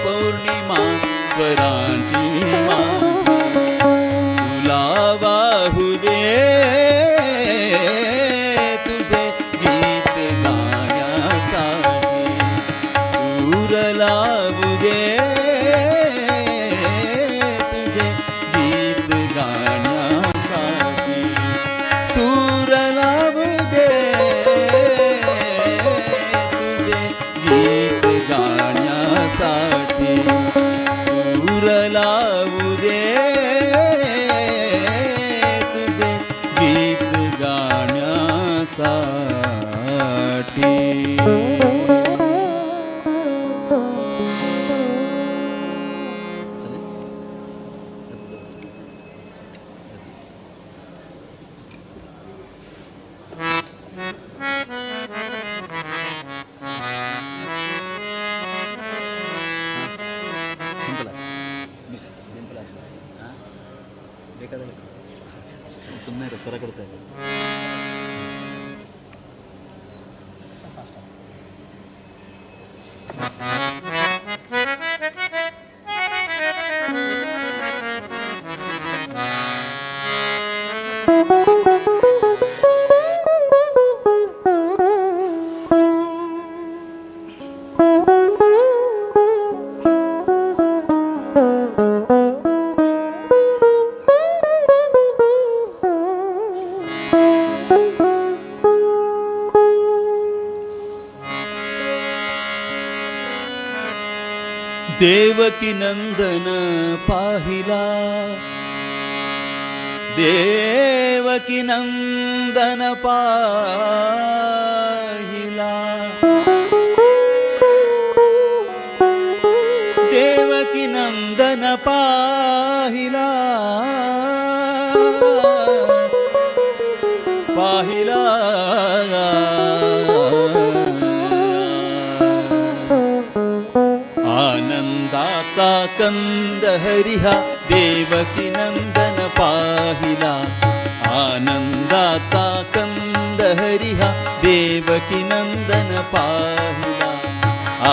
पौर्णिमा स्वराची माझी तुला वाहू दे तुझे गीत गाण्यासाठी सूर लावू दे तुझे गीत गाण्यासाठी सूर लावू दे तुझे गीत गाण्यासाठी सूर लावू दे तुझे गीत गाण्यासाठी ಸುಮ್ಮನೆ ಸ್ವರ ಕೊಡ್ತಾ ಇದೆ. देवकी नंदन पाहिला देवकी नंदन पाहिला देवकी नंदन पाहिला पाहिला आनंदाचा कंद हरिहा देवकी नंदन पाहिला आनंदाचा कंद हरिहा देवकी नंदन पाहिला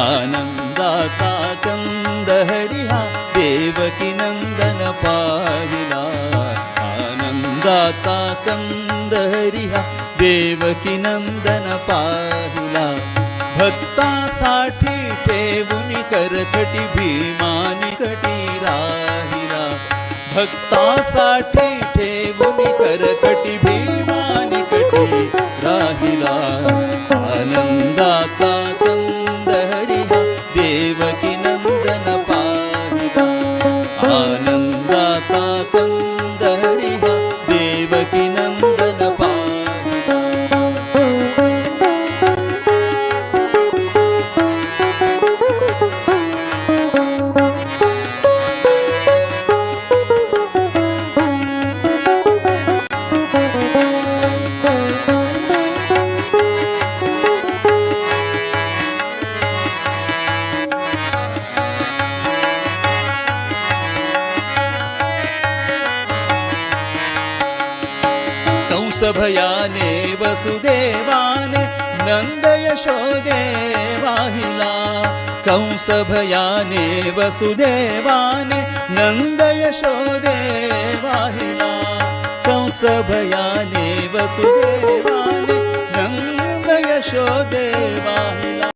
आनंदाचा कंद हरिहा देवकी नंदन पाहिला आनंदाचा कंद हरिहा देवकी नंदन पाहिला भक्तासाठी ठेवून करकटी भीमानी कटी राहिला भक्तासाठी ठेवून करकटी भीमानी कटी राहिला आनंदाचा कंद हरिहा देवकी नंदन पाहिला आनंदाचा कंद हरिहा देवकी नंदन पाहिला भयाने वसुदेवाने नंद यशोदे वाहिला कंस भयाने वसुदेवाने नंद यशोदे वाहिला कंस भयाने वसुदेवाने नंद यशोदे वाहिला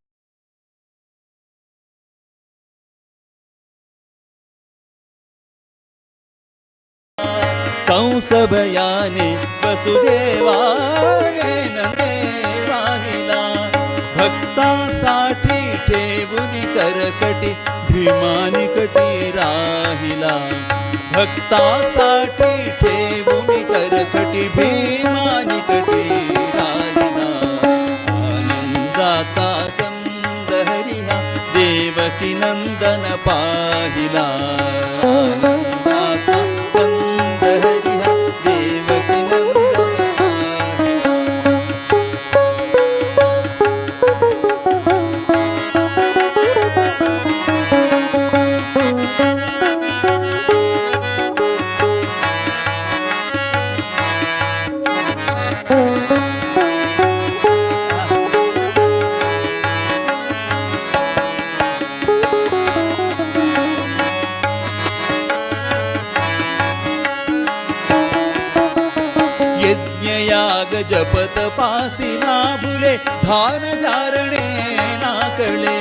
कंस भयाने वसुदेवाने नंदे वाहिला भक्तासाठी ठेवून करकटी भीमानी कटी राहिला भक्तासाठी ठेवून करकटी भीमानी कटी राहिला आनंदाचा कंद हरिहा देवकी नंदन पाहिला आनंदाचा कंद हरी हा देवकी नंदन यज्ञयाग जपत पासी ना भुले धान धारणे ना कळे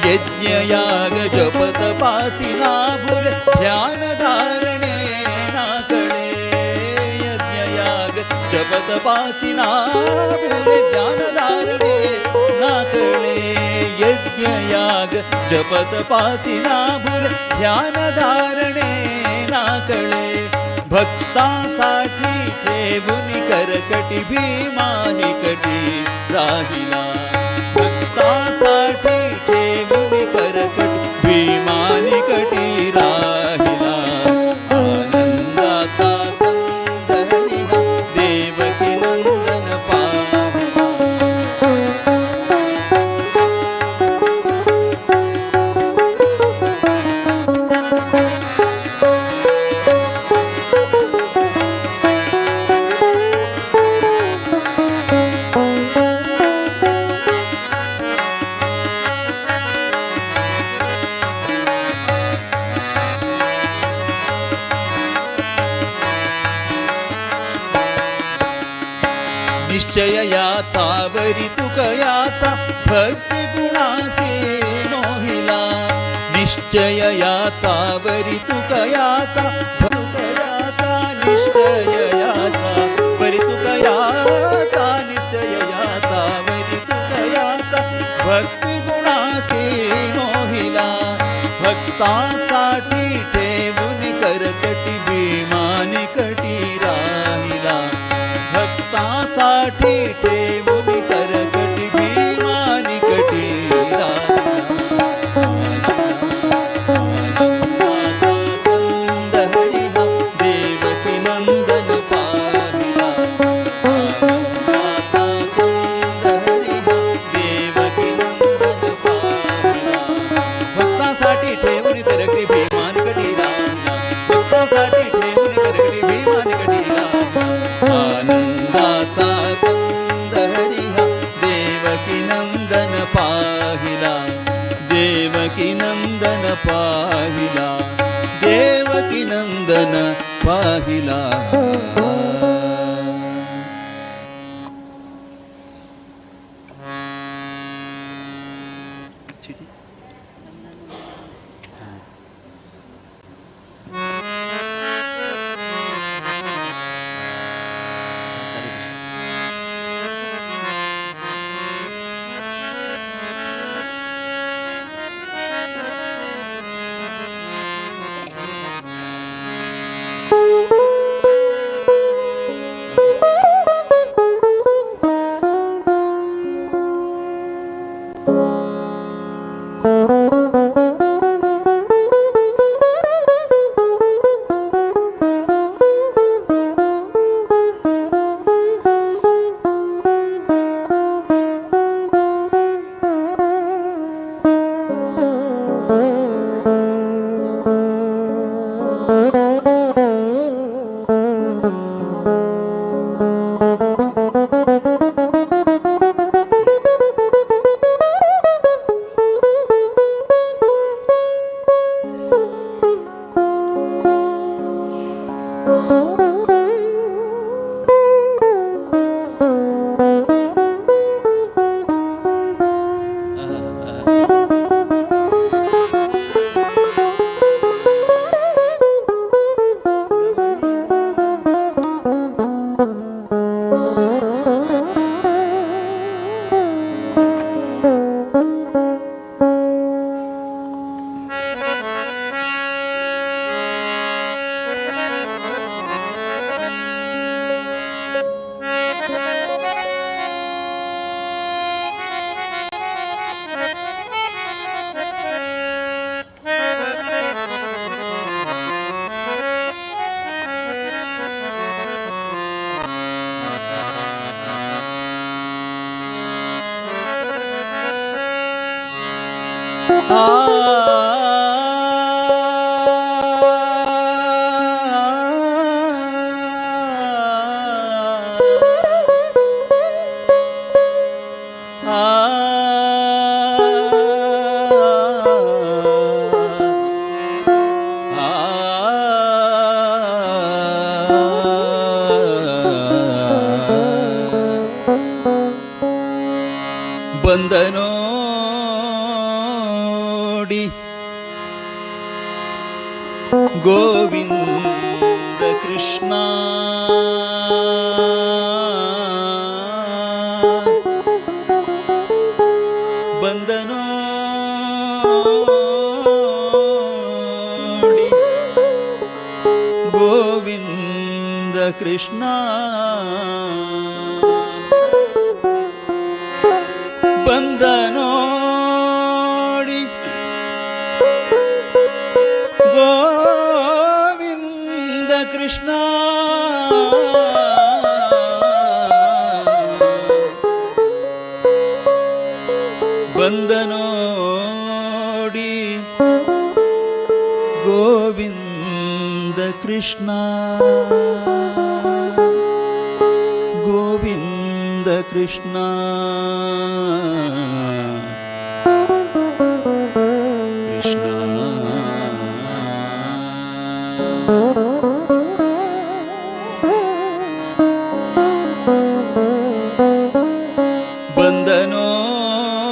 यज्ञयाग जपत पासी ना भुले ध्यान धारणे ना कळे यज्ञयाग जपत पासी ना भुले ध्यान धारणे ना कळे यज्ञयाग जपत पासी ना भुले ध्यान धारणे ना कळे भक्तांसाठी ठेवून करकटी भीमानिकटी राहिला भक्तांसाठी ठेवून करकटी भीमानिकटी राहिला आनंदाचा कंद हरी हा देवकी नंदन पाहिला निश्चय याचा वरी तुकयाचा भक्ती गुणासी मोहिला निश्चय याचा वरी तुकयाचा भक्तयाचा निश्चय याचा वरी तुकयाचा निश्चय याचा वरी तुकयाचा भक्ती गुणासी मोहिला भक्तांसाठी ठेवून करकटी भीमानिकटी राहिला भक्तांसाठी ठेवून करकटी भीमानिकटी आनंदाचा कंद हरी हा देवकी नंदन पाहिला आनंदाचा कंद हरी हा देवकी नंदन पाहिला भक्तांसाठी ठेवून करकटी भीमानिकटी राहिला भक्तांसाठी ठेवून करकटी भीमानिकटी राहिला आनंदाचा कंद हरी हा देवकी नंदन पाहिला देवकी नंदन पाहिला देवकी नंदन पाहिला चिठी ಬಂದ ನೋಡಿ ಗೋವಿಂದ ಕೃಷ್ಣ ಬಂದ ನೋಡಿ ಗೋವಿಂದ ಕೃಷ್ಣ ಬಂದ ನೋಡಿ ಗೋವಿಂದ ಕೃಷ್ಣ ಬಂದ ನೋಡಿ ಗೋವಿಂದ ಕೃಷ್ಣ ಗೋವಿಂದ ಕೃಷ್ಣ ಕೃಷ್ಣ ಬಂದ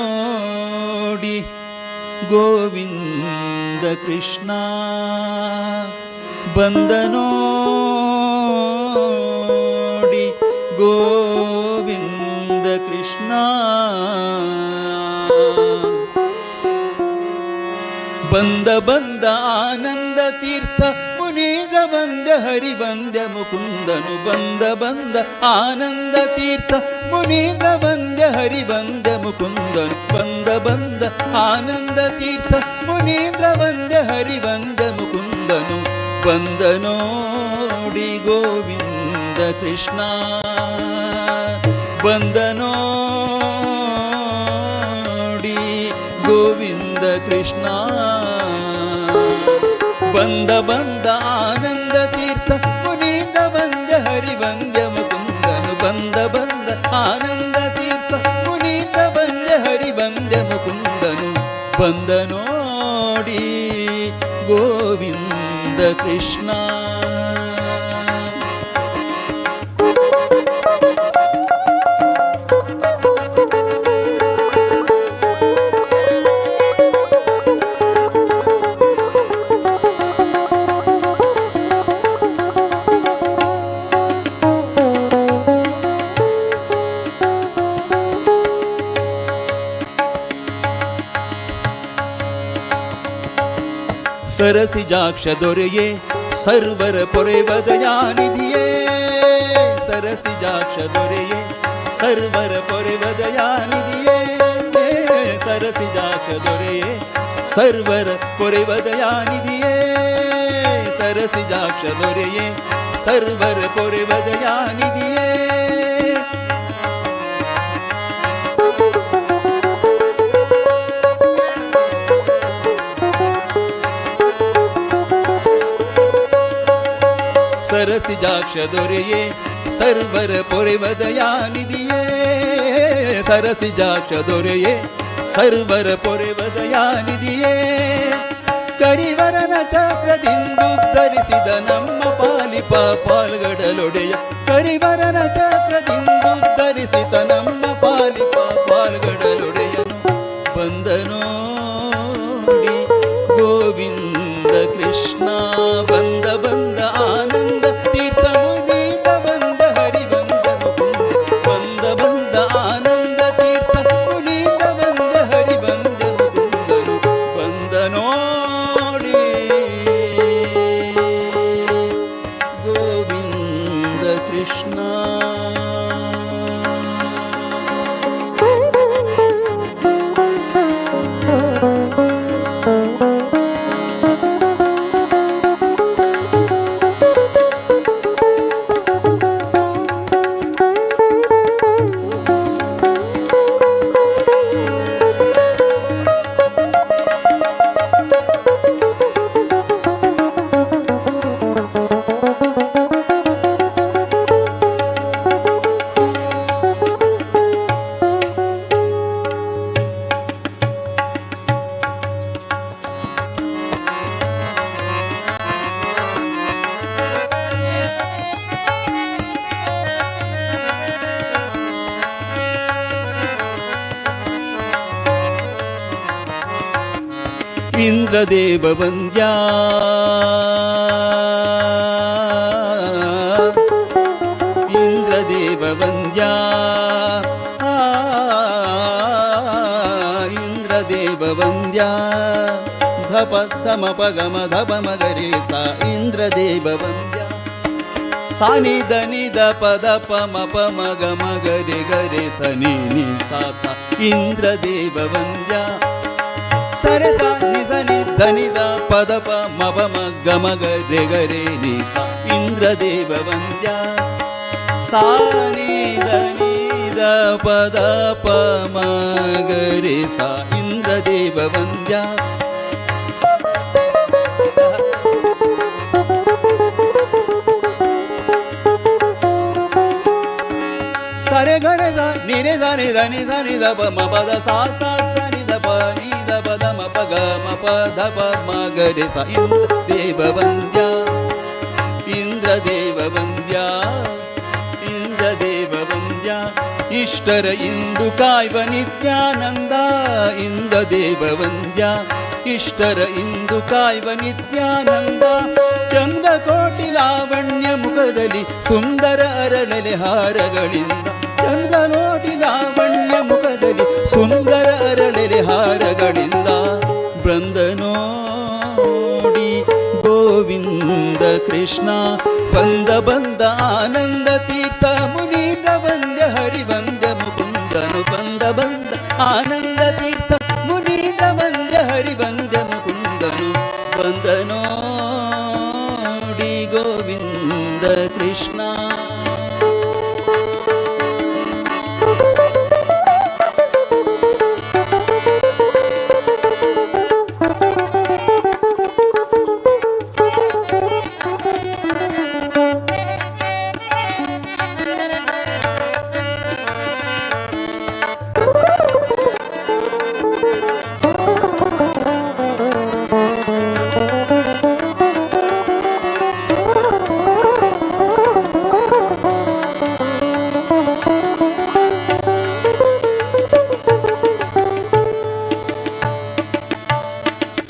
ನೋಡಿ ಗೋವಿಂದ ಕೃಷ್ಣ ಬಂದ ನೋಡಿ ಗೋವಿಂದ ಕೃಷ್ಣ ಬಂದ ಬಂದ ಆನಂದ ತೀರ್ಥ ಮುನೀಗ ಬಂದ ಹರಿ ಬಂದ ಮುಕುಂದನು ಬಂದ ಬಂದ ಆನಂದ ತೀರ್ಥ ಮುನೀಗ ಬಂದ ಹರಿ ಬಂದ ಮುಕುಂದನು ಬಂದ ಬಂದ ಆನಂದ ತೀರ್ಥ ಮುನೀಂದ್ರ ಬಂದ ಹರಿ ಬಂದ ಮುಕುಂದನು ಬಂದ ನೋಡಿ ಗೋವಿಂದ ಕೃಷ್ಣ ಬಂದ ನೋಡಿ ಗೋವಿಂದ ಕೃಷ್ಣ ಬಂದ ಬಂದ ಆನಂದ ತೀರ್ಥ ಮುನೀಂದ್ರ ಬಂದ ಹರಿ ಬಂದ ಮುಕುಂದನು ಬಂದ ಬಂದ ಆನಂದ ತೀರ್ಥ ಮುನೀಂದ್ರ ಬಂದ ಹರಿ ಬಂದ ಮುಕುಂದನು ಬಂದ ನೋಡಿ ಗೋವಿಂದ ಕೃಷ್ಣ ಸರಸಿಜಾಕ್ಷ ದೊರೆಯೇ ಸರ್ವರ ಪೊರೆವ ದಯಾನಿಧಿಯೇ ಸರಸಿಜಾಕ್ಷ ದೊರೆಯೇ ಸರ್ವರ ಪೊರೆವ ದಯಾನಿಧಿಯೇ ಸರಸಿಜಾಕ್ಷ ದೊರೆಯೇ ಸರ್ವರ ಪೊರೆವ ದಯಾನಿಧಿಯೇ ಸರಸಿಜಾಕ್ಷ ದೊರೆಯೇ ಸರ್ವರ ಪೊರೆವ ದಯಾನಿಧಿಯೇ ಸರಸಿಜಾಕ್ಷ ದೊರೆಯೇ ಸರ್ವರ ಪೊರೆವ ದಯಾನಿಧಿಯೇ ಸರಸಿಜಾಕ್ಷ ದೊರೆಯೇ ಸರ್ವರ ಪೊರೆವ ದಯಾನಿಧಿಯೇ ಕರಿವರನ ಚಕ್ರದಿಂದು ಧರಿಸಿದ ನಮ್ಮ ಪಾಲಿಪ ಪಾಲ್ಗಡಲೊಡೆಯ ಕರಿವರನ ಚಕ್ರದಿಂದು ಧರಿಸಿದ ನಮ್ಮ ಪಾಲಿಪ ಪಾಲ್ಗಡಲೊಡೆಯನು ಬಂದ ನೋಡಿ ಗೋವಿಂದ ಕೃಷ್ಣ ಬಂದ ಬಂದ ಆನಂದ ತೀರ್ಥ ಮುನೀಂದ್ರ ಬಂದ ಹರಿ ಬಂದ ಮುಕುಂದ ಬಂದ ಬಂದ ಆನಂದ ತೀರ್ಥ ಮುನೀಂದ್ರ ಬಂದ ಹರಿ ಬಂದ ಮುಕುಂದನು ಬಂದ ನೋಡಿ ಗೋವಿಂದ ಕೃಷ್ಣ ಇಂದ್ರದೇವ ವಂದ್ಯ ಇಂದ್ರದೇವ ವಂದ್ಯ ಇಂದ್ರದೇವ ವಂದ್ಯ ಧಪ ಧಮ ಪಗಮ ಧಪ ಮಗರಿ ಸ ಇಂದ್ರದೇವ ವಂದ್ಯ ಸಾನಿ ಧನಿ ದ ಪದ ಪಮ ಪಮ ಗಮ ಗರಿ ಗರಿ ಸ ನಿ ನಿ ಸ ಸ ಇಂದ್ರದೇವ ವಂದ್ಯ ಸರೆ ಸ ನಿ ಸ ನಿ ಧನಿ ದ ಪದ ಪ ಮ ಪ ಮ ಗಮ ಗರಿ ಗರಿ ನಿ ಸ ಇಂದ್ರದೇವ ವಂದ್ಯ ಸಾ ನಿ ಧನಿ ದ ಪದ ಪ ಮ ಗರಿ ಸ ಇಂದ್ರದೇವ ವಂದ್ಯ ಸರೆ ಗರೆ ಸ ನಿ ರೆ ಸ ನಿ ದ ನಿ ಸ ನಿ ದ ಪ ಮ ಪ ದ ಸಾ ಸಾ ಸ ನಿ ದ ಪ ನಿ ದ ಪ ದ ಮ ಪ ಗ ಮ ಪ ದ ಪ ಮ ಗ ರೆ ಸ ಇಂದ್ರದೇವ ವಂದ್ಯ ಇಂದ್ರದೇವ ವಂದ್ಯ ಇಂದ್ರದೇವ ವಂದ್ಯ ಇಷ್ಟರ ಇಂದು ಕಾಯ್ವ ನಿತ್ಯಾನಂದ ಇಂದ್ರದೇವ ವಂದ್ಯ ಇಷ್ಟರ ಇಂದು ಕಾಯ್ವ ನಿತ್ಯಾನಂದ ಚಂದ ಕೋಟಿ ಲಾವಣ್ಯ ಮುಖದಲ್ಲಿ ಸುಂದರ ಅರಳಲೆ ಹಾರಗಳಿಂದ ಚಂದ ಕೋಟಿ ಲಾವಣ್ಯ ಮುಖದಲ್ಲಿ ಸುಂದರ ಅರಳಲೆ ಹಾರಗಳಿಂದ ಬೃಂದ ನೋಡಿ ಗೋವಿಂದ ಕೃಷ್ಣ ಬಂದ ಬಂದ ಆನಂದ ತೀರ್ಥ ಮುನೀಂದ್ರ ವಂದ್ಯ ಹರಿವಂದ್ಯ ಮುಕುಂದನು ಬಂದ ಬಂದ ಆನಂದ ತೀರ್ಥ ಮುನೀಂದ್ರ ವಂದ್ಯ ಹರಿವಂದ್ಯ ಮುಕುಂದನು ಬಂದ ನೋಡಿ ಗೋವಿಂದ ಕೃಷ್ಣ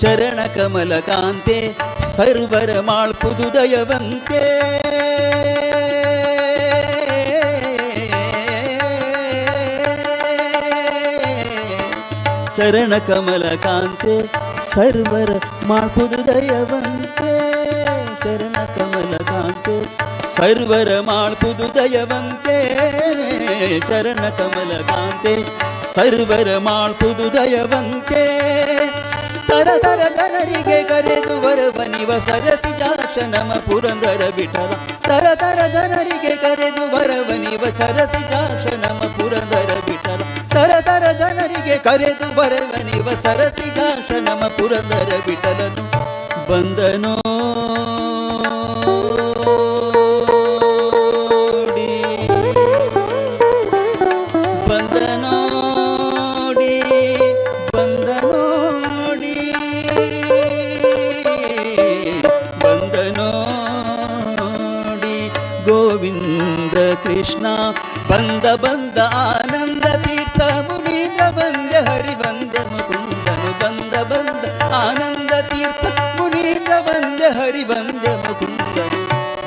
ಚರಣ ಕಮಲ ಕಾಂತೆ ಸರ್ವರ ಮಾಳ್ಪುದು ದಯವಂತೆ ಚರಣ ಕಮಲ ಕಾಂತೆ ಸರ್ವರ ಮಾಳ್ಪುದು ದಯವಂತೆ ಚರಣ ಕಮಲ ಕಾಂತೆ ಸರ್ವರ ಮಾಳ್ಪುದು ದಯವಂತೆ ಚರಣ ಕಮಲ ಕಾಂತೆ ಸರ್ವರ ಮಾಳ್ಪುದು ದಯವಂತೆ ತರ ತರ ಜನರಿಗೆ ಕರೆದು ವರವನಿವ ಸರಸಿಜಾಕ್ಷ ನಮ ಪುರಂದರ ವಿಠಲ ತರ ತರ ಜನರಿಗೆ ಕರೆದು ವರವನಿವ ಸರಸಿಜಾಕ್ಷ ನಮ ಪುರಂದರ ವಿಠಲ ತರ ತರ ಜನರಿಗೆ ಕರೆದು ವರವನಿವ ಸರಸಿಜಾಕ್ಷ ನಮ ಪುರಂದರ ವಿಠಲನು ಬಂದನೋ ಗೋವಿಂದ ಕೃಷ್ಣ ಬಂದ ಬಂದ ಆನಂದ ತೀರ್ಥ ಮುನೀಂದ್ರ ವಂದ್ಯ ಹರಿವಂದ್ಯ ಮುಕುಂದನು ಬಂದ ಬಂದ ಆನಂದ ತೀರ್ಥ ಮುನೀಂದ್ರ ವಂದ್ಯ ಹರಿವಂದ್ಯ ಮುಕುಂದನು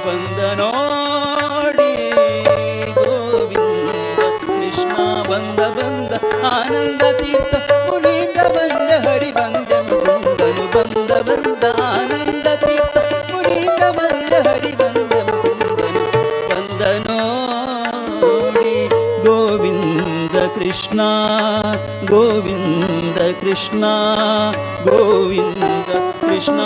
ಬಂದ ನೋಡಿ ಗೋವಿಂದ ಕೃಷ್ಣ ಬಂದ ಬಂದ ಆನಂದ ತೀರ್ಥ ಮುನೀಂದ್ರ ವಂದ್ಯ ಹರಿವಂದ್ಯ ಮುಕುಂದನು ಬಂದ ಬಂದ ಆನಂದ ತೀರ್ಥ ಮುನೀಂದ್ರ ವಂದ್ಯ ಹರಿವಂದ್ಯ ನೋಡಿ ಗೋವಿಂದ ಕೃಷ್ಣ ಗೋವಿಂದ ಕೃಷ್ಣ ಗೋವಿಂದ ಕೃಷ್ಣ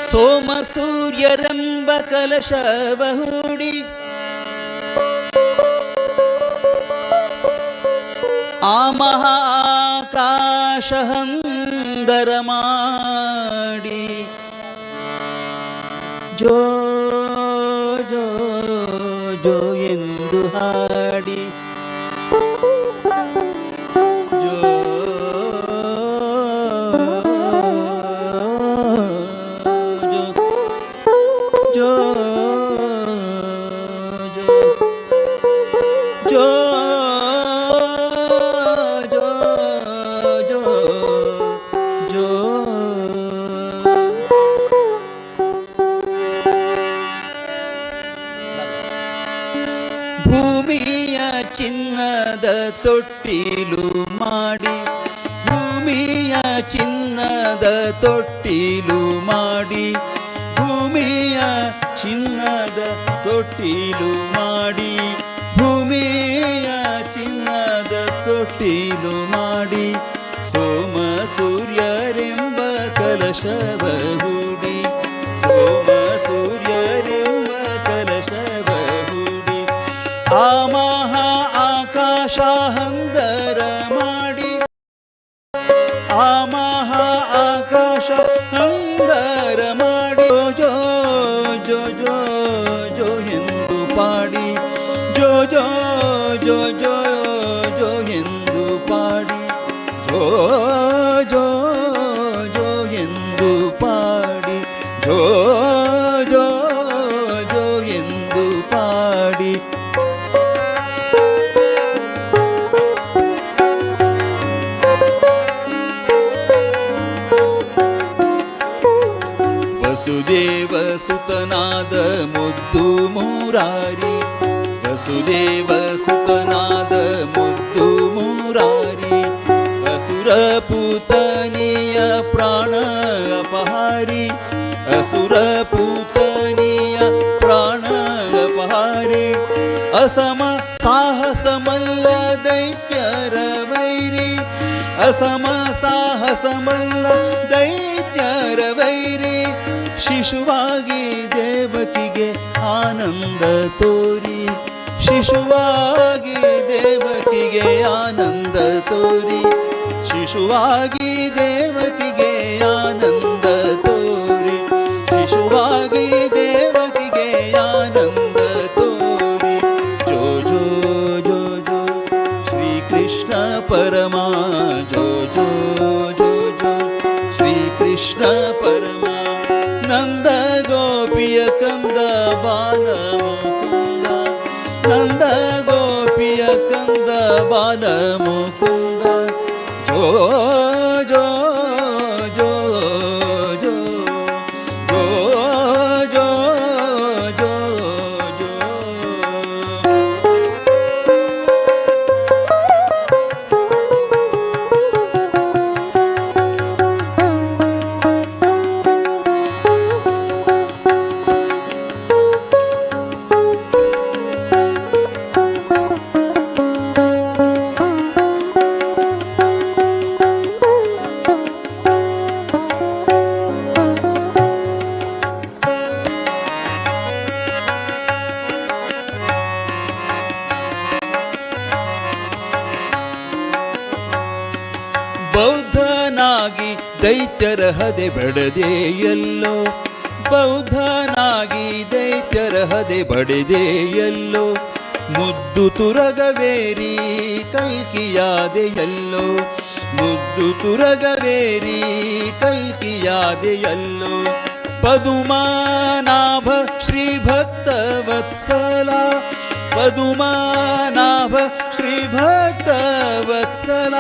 ಸೋಮ ಸೂರ್ಯರೆಂಬ ಕಲಶವ ಹೂಡಿ ಆ ಮಹಾಕಾಶ ಹಂದರ ಮಾಡಿ ಜೋ ಜೋ ಜೋ ಎಂದು ಹಾಡಿ ಜೋ ಜೋ ಜೋ ಜೋ ಜೋ ಜೋ ಜೋ ಭೂಮಿಯ ಚಿನ್ನದ ತೊಟ್ಟಿಲು ಮಾಡಿ ಭೂಮಿಯ ಚಿನ್ನದ ತೊಟ್ಟಿಲು ಮಾಡಿ ಭೂಮಿಯ ಚಿನ್ನದ ತೊಟ್ಟಿಲು ಮಾಡಿ ಭೂಮಿಯ ಚಿನ್ನದ ತೊಟ್ಟಿಲು ಮಾಡಿ ಸೋಮ ಸೂರ್ಯರೆಂಬ ಕಲಶವ ಹೂಡಿ ಸೋಮ ಸೂರ್ಯರೆಂಬ ಕಲಶವ ಹೂಡಿ ಆ ಮಹಾ ಆಕಾಶ ಹಂದರ ಮಾಡಿ ಆ ಮಹಾ ಆಕಾಶ ಹಂದರ ಮಾಡಿ ಜೋ ಜೋ ಜೋ ಜೋ ಎಂದು ಪಾಡಿ ಜೋ ಜೋ ಜೋ ಜೋ ಜೋ ಎಂದು ಪಾಡಿ ಜೋ ಜೋ ಜೋ ಎಂದು ಪಾಡಿ ಜೋ ಜೋ ಜೋ ಎಂದು ಪಾಡಿ ವಸುದೇವ ಸುತನಾದ ಮುದ್ದು ಮುರಾರಿ ವಸುದೇವ ಸುತನಾದ ಮುದ್ದು ಮುರಾರಿ ಅಸುರ ಪೂತನಿಯ ಪ್ರಾಣ ಅಪಹಾರಿ ಅಸುರ ಪೂತನಿಯ ಪ್ರಾಣ ಅಪಹಾರಿ ಅಸಮ ಸಾಹಸ ಮಲ್ಲ ದೈತ್ಯರ ವೈರಿ ಅಸಮ ಸಾಹಸ ಮಲ್ಲ ದೈತ್ಯರ ವೈರಿ ಶಿಶುವಾಗಿ ದೇವಕಿಗೆ ಆನಂದ ತೋರಿ ಶಿಶುವಾಗಿ ದೇವಕಿಗೆ ಆನಂದ ತೋರಿ ಶಿಶುವಾಗಿ ದೇವಕಿಗೆ ಆನಂದ ತೋರಿ ಶಿಶುವಾಗಿ ದೇವಕಿಗೆ ಆನಂದ ತೋರಿ ಜೋ ಜೋ ಜೋ ಜೋ ಶ್ರೀಕೃಷ್ಣ ಪರಮ ಜೋ ಜೋ ಜೋ ಜೋ ಶ್ರೀಕೃಷ್ಣ ಪರಮ ನಂದ ಗೋಪಿಯ ಕಂದ ಬಾಲ ಮುಕುಂದ ನಂದ ಗೋಪಿಯ ಕಂದ ಬಾಲ ಮುಕುಂದ ಜೋ ಜೋ ಜೋ ಜೋ ಜೋ ಜೋ ಜೋ ಜೋ ಬೌದ್ಧನಾಗಿ ದೈತ್ಯರ ಹದೆ ಬಡದೆ ಎಲ್ಲೋ ಬೌದ್ಧನಾಗಿ ದೈತ್ಯರ ಹದೆ ಬಡದೆ ಎಲ್ಲೋ ಮುದ್ದು ತುರಗವೇರಿ ಕಲ್ಕಿಯಾದೆ ಎಲ್ಲೋ ಮುದ್ದು ತುರಗವೇರಿ ಕಲ್ಕಿಯಾದೆ ಎಲ್ಲೋ ಪದುಮಾನಾಭ ಶ್ರೀ ಭಕ್ತ ವತ್ಸಲ ಪದುಮಾನಾಭ ಶ್ರೀ ಭಕ್ತ ವತ್ಸಲ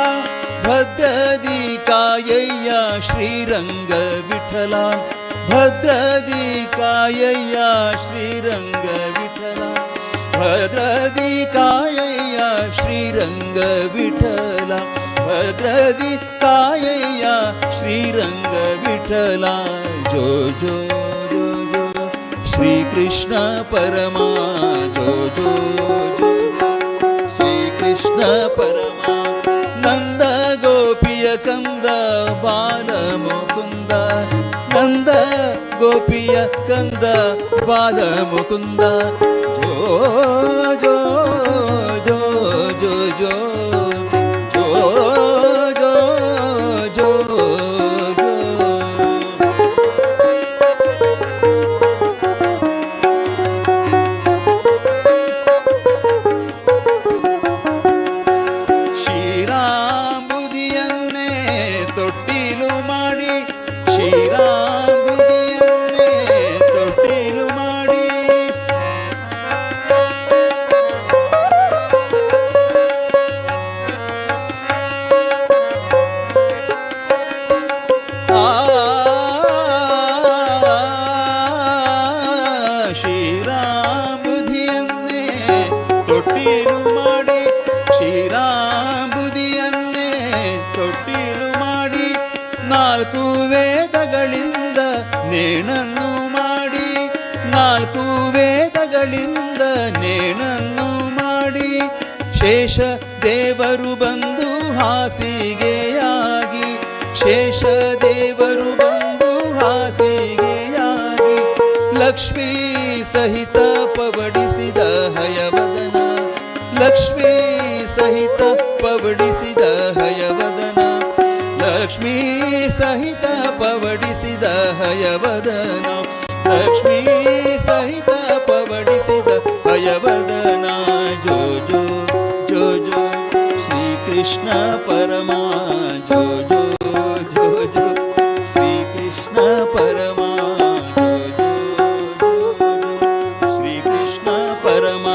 ಭದ್ರದಿ ಕಾಯಯ್ಯ ಶ್ರೀರಂಗ ವಿಠಲ ಭದ್ರದಿ ಕಾಯಯ್ಯ ಶ್ರೀರಂಗ ವಿಠಲ ಭದ್ರದಿ ಕಾಯಯ್ಯ ಶ್ರೀರಂಗ ವಿಠಲ ಭದ್ರದಿ ಕಾಯಯ್ಯ ಶ್ರೀರಂಗ ವಿಠಲ ಜೋ ಜೋ ಜೋ ಜೋ श्रीकृष्ण परमा जो जो जो श्रीकृष्ण परमा नंद गोपिय कंद बाल मुकुंद नंद गोपिय कंद बाल मुकुंद जो जो जो जो जो ನಾಲ್ಕು ವೇದಗಳಿಂದ ನೇಣನ್ನು ಮಾಡಿ ನಾಲ್ಕು ವೇದಗಳಿಂದ ನೇಣನ್ನು ಮಾಡಿ ಶೇಷ ದೇವರು ಬಂದು ಹಾಸಿಗೆಯಾಗಿ ಶೇಷ ದೇವರು ಬಂದು ಹಾಸಿಗೆಯಾಗಿ ಲಕ್ಷ್ಮೀ ಸಹಿತ ಪವಡಿಸಿದ ಹಯವದನ ಲಕ್ಷ್ಮೀ ಸಹಿತ ಪವಡಿಸಿದ ಹಯವದನ ಲಕ್ಷ್ಮೀ ಸಹಿತ ಪವಡಿಸಿದ ಹಯವದನ ಲಕ್ಷ್ಮೀ ಸಹಿತ ಪವಡಿಸಿದ ಹಯವದನ ಜೋ ಜೋ ಜೋ ಜೋ ಶ್ರೀಕೃಷ್ಣ ಪರಮ ಜೋ ಜೋ ಜೋ ಜೋ ಶ್ರೀಕೃಷ್ಣ ಪರಮ ಜೋ ಜೋ ಜೋ ಶ್ರೀಕೃಷ್ಣ ಪರಮ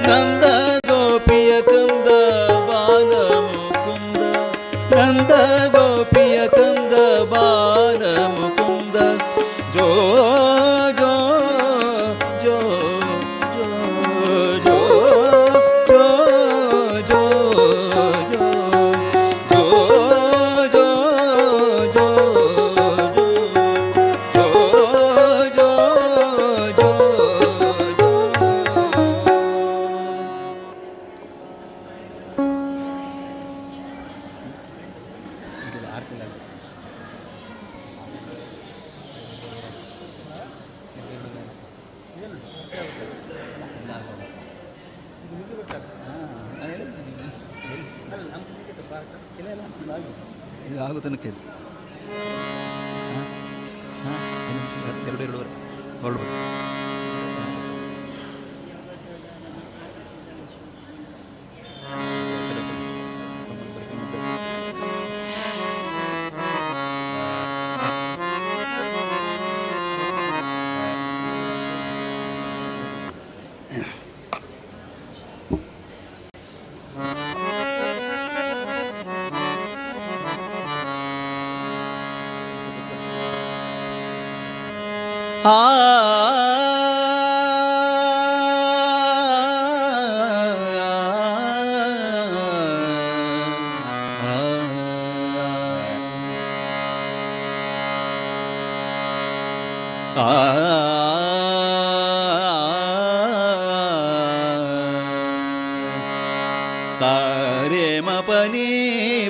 ನಂದ ಗೋಪಿಯ ಕಂದ ಬಾಲ ಮುಕುಂದ ನಂದ ಗೋಪಿಯ ಕಂದ ಬಾಲ ಮುಕುಂದ ಜೋ ಜೋ ಜೋ ಜೋ ಜೋ ಜೋ ಜೋ ಜೋ ಜೋ ಜೋ ಜೋ ಜೋ ಇದು ಆಗೋ ತನಕ ಇದು ಎರಡೂವರೆ ಹೊರಡ್ಬೇಕು ಸಾರೆ ಮ ಪನಿ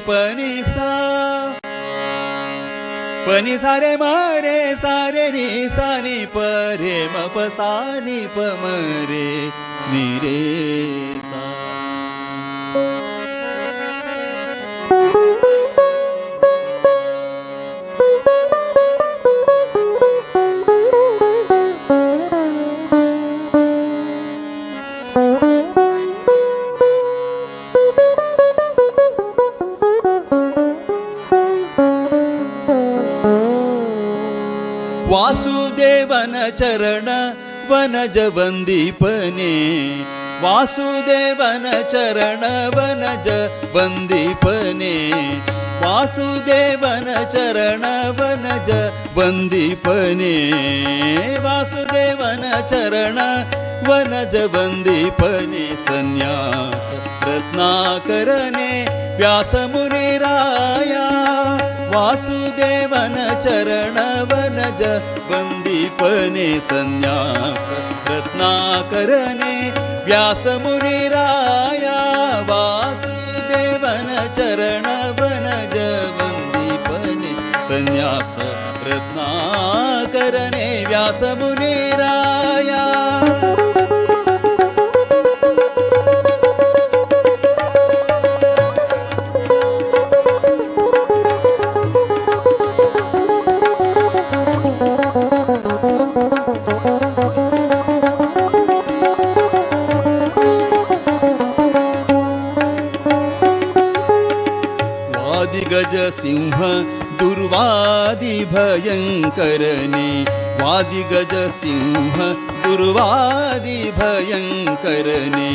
ಪನಿ ಸಾ ಪನಿ ಸಾರೆ ಮರೆ ಸಾರೆ ನಿ ಸಾ ನಿ ಪ ರೇ ಮ ಪ ಸಾ ನಿ ಪ ಮ ರೇ ನಿ ರೇ ಸಾ ವಾಸುದೇವನ ಚರಣ ವನಜ ವಂದೀಪನೆ ವಾಸುದೇವನ ಚರಣ ವನಜ ವಂದೀಪನೆ ವಾಸುದೇವನ ಚರಣ ವನಜ ವಂದೀಪನೆ ವಾಸುದೇವನ ಚರಣ ವನಜ ವಂದೀಪನೆ ಸನ್ಯಾಸ ರತ್ನಾಕರನೆ ವ್ಯಾಸ ಮುನಿರಾಯ ವಾಸುದೇವನ ಚರಣವನಜ ವಂದಿಪನೆ ಸನ್ಯಾಸ ರತ್ನಾಕರನೆ ವ್ಯಾಸ ಮುನಿರಾಯ ವಾಸುದೇವನ ಚರಣವನಜ ವಂದಿಪನೆ ಸನ್ಯಾಸ ರತ್ನಾಕರನೆ ವ್ಯಾಸ ಮುನಿರಾಯ ಗಜ ಸಿಂಹ ದುರ್ವಾದಿ ಭಯಂಕರನೆ ವಾದಿ ಗಜ ಸಿಂಹ ದುರ್ವಾದಿ ಭಯಂಕರನೆ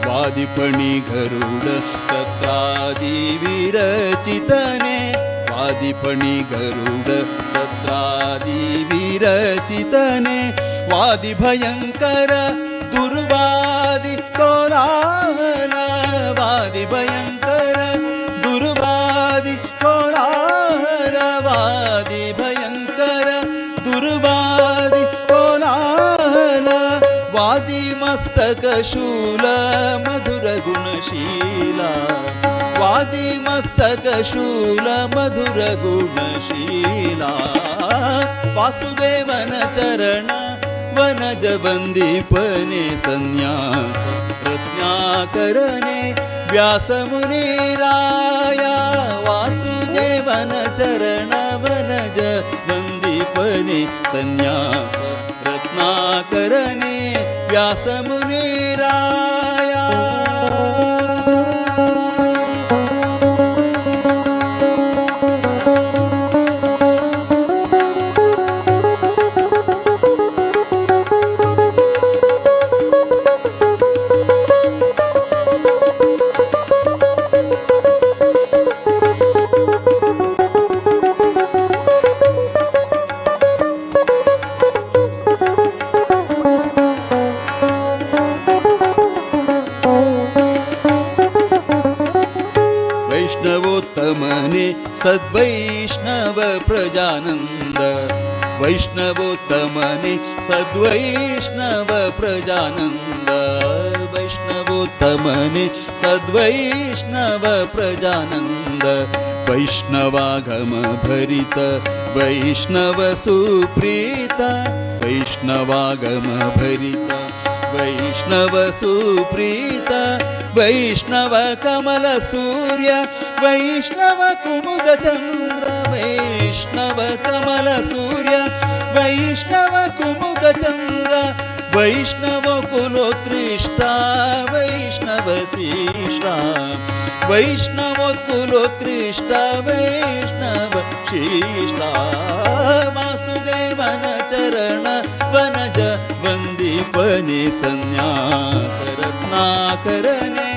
ವಾದಿಪಣಿ ಗರುಡ ತತ್ರಾದಿ ವಿರಚಿತನೆ ವಾದಿಪಣಿ ಗರುಡ ತತ್ರಾದಿ ವಿರಚಿತನೆ ವಾದಿ ಭಯಂಕರ ದುರ್ವಾದಿ ಕೋಲಾಹಲ ವಾದಿ ಭಯಂಕರ ದುರ್ವಾದಿ ಕೋಲಾಹಲವಾದಿ ಭಯಂಕರ ದುರ್ವಾದಿ ಕೋಲಾಹಲ ವಾದಿ ಮಸ್ತಕ ಶೂಲ ಮಧುರ ಗುಣಶೀಲ ವಾದಿ ಮಸ್ತಕ ಶೂಲ ಮಧುರ ಗುಣಶೀಲ ವಾಸುದೇವನ ಚರಣ ವನಜ ವಂದಿಪನೆ ಸನ್ಯಾಸ ರತ್ನಾಕರನೆ ವ್ಯಾಸ ಮುನಿರಾಯ ವಾಸುದೇವನ ಚರಣ ವನಜ ವಂದಿಪನೆ ಸನ್ಯಾಸ ರತ್ನಾಕರನೆ ವ್ಯಾಸ ಮುನಿರಾಯ वैष्णवोत्तमने सद्वैष्णव प्रजानन्द वैष्णवोत्तमने सद्वैष्णव प्रजानन्द वैष्णवोत्तमने सद्वैष्णव प्रजानन्द वैष्णवागम भरित वैष्णव सुप्रीत वैष्णवागम भरित वैष्णव सुप्रीत वैष्णव कमल सूर्य वैष्णव कुमुद चंद्र वैष्णव कमल सूर्य वैष्णव कुमुद चंद्र वैष्णव कुलोत्कृष्टा वैष्णव शिष्टा वैष्णव कुलोत्कृष्टा वैष्णव शिष्टा वासुदेवन चरण वनज वंदीपने सन्यास रत्नाकरने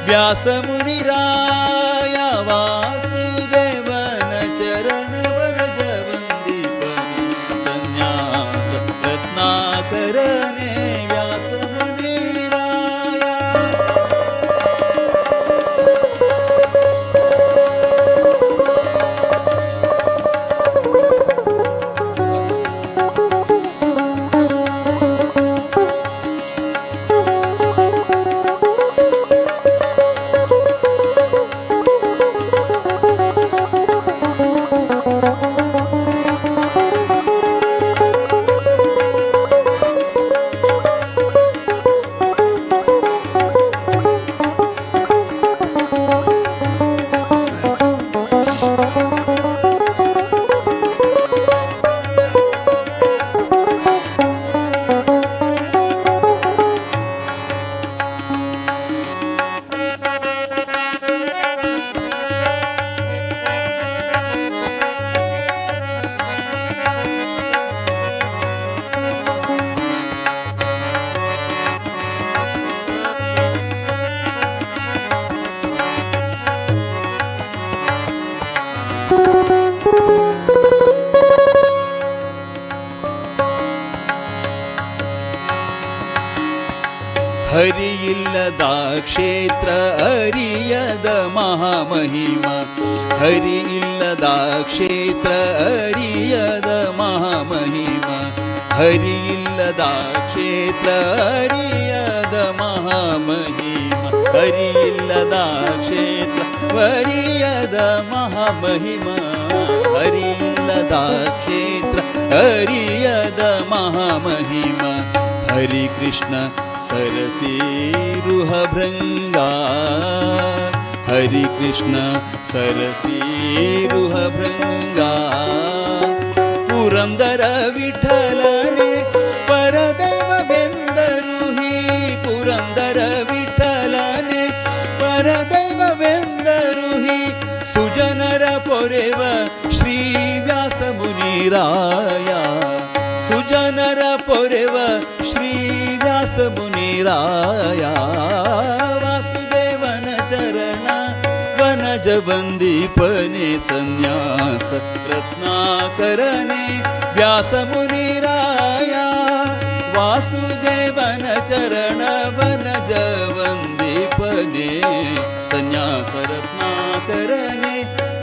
व्यास मुनिराय वासुदेवन चरण वनज वंदीपने सन्यास रत्नाकरने व्यास मुनिराय ಹರಿಯಿಲ್ಲದ ಕ್ಷೇತ್ರ ಅರಿಯದ ಮಹಾಮಹಿಮ, ಹರಿಯಿಲ್ಲದ ಕ್ಷೇತ್ರ ಅರಿಯದ ಮಹಾಮಹಿಮ, ಹರಿಯಿಲ್ಲದ ಕ್ಷೇತ್ರ ಅರಿಯದ ಮಹಾಮಹಿಮ, ಹರಿಯಿಲ್ಲದ ಕ್ಷೇತ್ರ ಅರಿಯದ ಮಹಾಮಹಿಮ, ಹರಿಯಿಲ್ಲದ ಕ್ಷೇತ್ರ ಅರಿಯದ ಮಹಾಮಹಿಮ. ಹರಿ ಕೃಷ್ಣ ಸರಸೀರುಹ ಭೃಂಗ, ಹರಿ ಕೃಷ್ಣ ಸರಸೀರುಹ ಭೃಂಗ. ಪುರಂದರ ವಿಠಲನೆ ಪರದೈವವೆಂದರುಹಿ, ಪುರಂದರ ವಿಠಲನೆ ಪರದೈವವೆಂದರುಹಿ. ಸುಜನರ ಪೊರೆವ ಶ್ರೀ ವ್ಯಾಸ ಮುನಿರಾಯ, ಸುಜನರ ಪೊರೆವ ಶ್ರೀ ವ್ಯಾಸ ಮುನಿರಾಯ. ವಾಸುದೇವನ ಚರಣ ವನಜ ವಂದೀಪನೆ ಸನ್ಯಾಸ ರತ್ನಾಕರನೆ ವ್ಯಾಸ ಮುನಿರಾಯ. ವಾಸುದೇವನ ಚರಣ ವನಜ ವಂದೀಪನೆ ಸನ್ಯಾಸ ರತ್ನಾಕರನೆ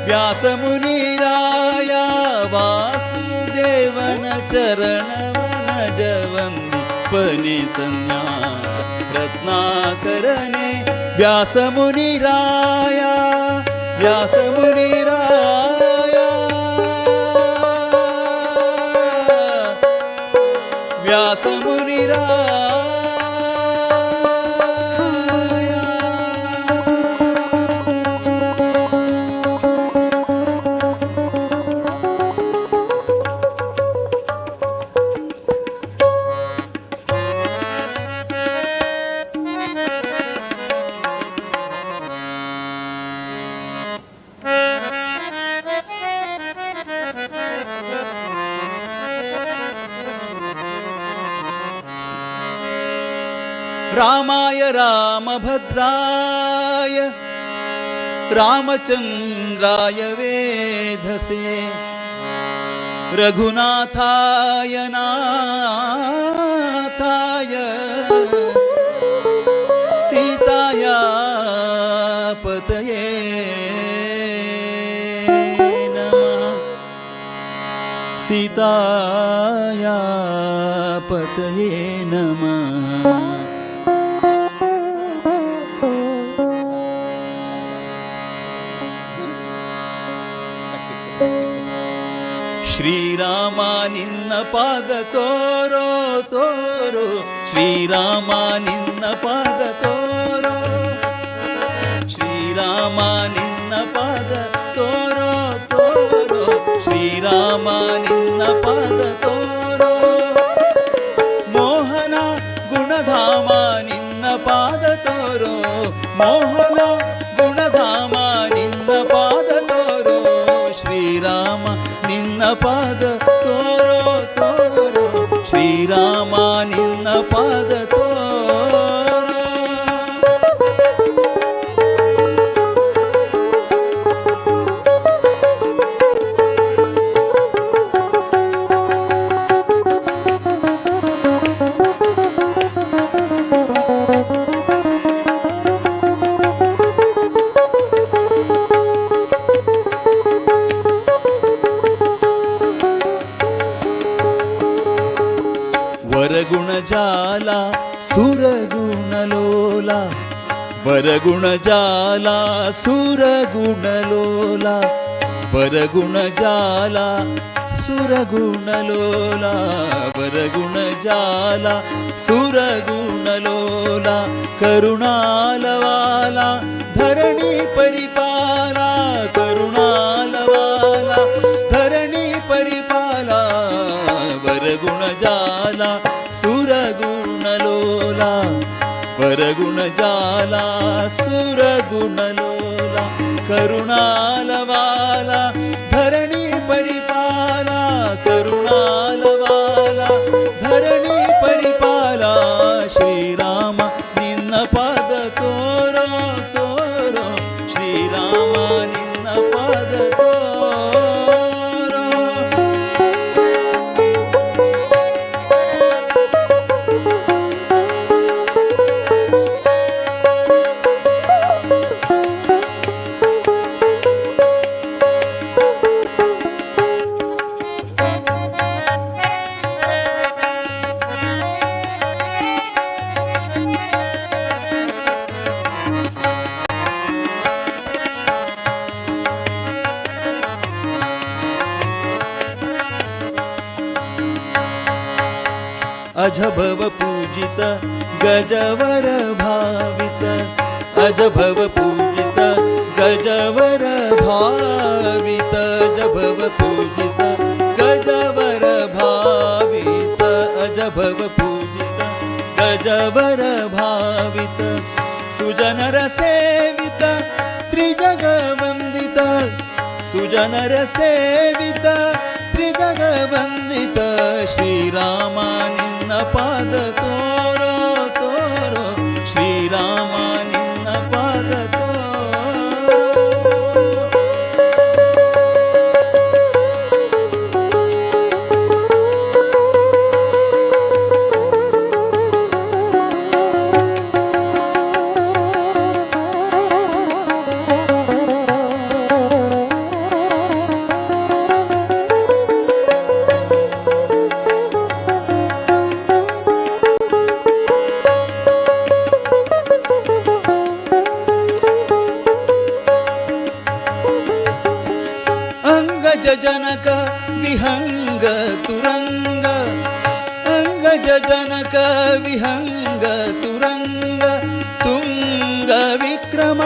ವ್ಯಾಸ ಮುನಿರಾಯ. ವಾಸುದೇವನ ಚರಣ ವನಜ ವಂದೀಪನೆ ಸನ್ಯಾಸ ರತ್ನಾಕರನೆ ವ್ಯಾಸ ಮುನಿರಾಯ, ವ್ಯಾಸ ಮುನಿರಾಯ, ವ್ಯಾಸ ಮುನಿರಾಯ. ರಾಮಾಯ ರಾಮಭದ್ರಾಯ ರಾಮಚಂದ್ರಾಯ ವೇಧಸೆ, ರಘುನಾಥಾಯ ನಾಥಾಯ ಸೀತಾಯ ಪತಯೇ ನಮಃ, ಸೀತಾಯ ಪತಯೇ ನಮಃ. ಶ್ರೀರಾಮ ನಿನ್ನ ಪಾದ ತೋರೋ ತೋರೋ, ಶ್ರೀರಾಮ ನಿನ್ನ ಪಾದ ತೋರೋ, ಶ್ರೀರಾಮ ನಿನ್ನ ಪಾದ ತೋರೋ ತೋರೋ, ಶ್ರೀರಾಮ ನಿನ್ನ ಪಾದ ತೋರೋ. ಮೋಹನ ಗುಣಧಾಮ ನಿನ್ನ ಪಾದ ತೋರೋ, ಮೋಹನ ಗುಣಧಾಮ ನಿನ್ನ ಪಾದ ತೋರೋ. ಶ್ರೀರಾಮ ನಿನ್ನ ಪಾದ ತೋರೋ ತೋರೋ, ಶ್ರೀರಾಮ ನಿನ್ನ ಪಾದ ತೋರೋ. ವರಗುಣಜಾಲ ಸುರಗುಣಲೋಲ, ವರಗುಣಜಾಲ ಸುರಗುಣಲೋಲ, ವರಗುಣಜಾಲ ಸುರಗುಣಲೋಲ, ವರಗುಣಜಾಲ ಸುರಗುಣಲೋಲ. ಕರುಣಾಲವಾಲ ಧರಣಿ ಪರಿಪಾಲ, ಕರುಣಾಲವಾಲ ಧರಣಿ ಪರಿಪಾಲ. ವರಗುಣಜಾಲ ಸುರಗುಣಲೋಲ, ವರಗುಣಜಾಲ ಸುರಗುಣಲೋಲ. ಕರುಣಾಲವಾಲ ಧರಣಿ ಪರಿಪಾಲ, ಕರುಣಾಲವಾಲ ಧರಣಿ ಪರಿಪಾಲ. ಶ್ರೀರಾಮ ನಿನ್ನ ಪಾದ ತೋರೋ ತೋರೋ, ಶ್ರೀರಾಮ ನಿನ್ನ ಪಾದ ತೋರೋ. अजभव पूजित गजवर भावित अजभव पूजित गजवर भावित अजभव पूजित गजवर भावित अजभव पूजित गजवर भावित सुजनर सेवित त्रिजगवन्दित सुजनर सेवित त्रिजगवन्दित श्रीराम निन्न पाद तोरो तोरो श्रीराम निन्न पाद तोरो जनक विहंग तुरंग अंगज जनक विहंग तुरंग तुंग विक्रम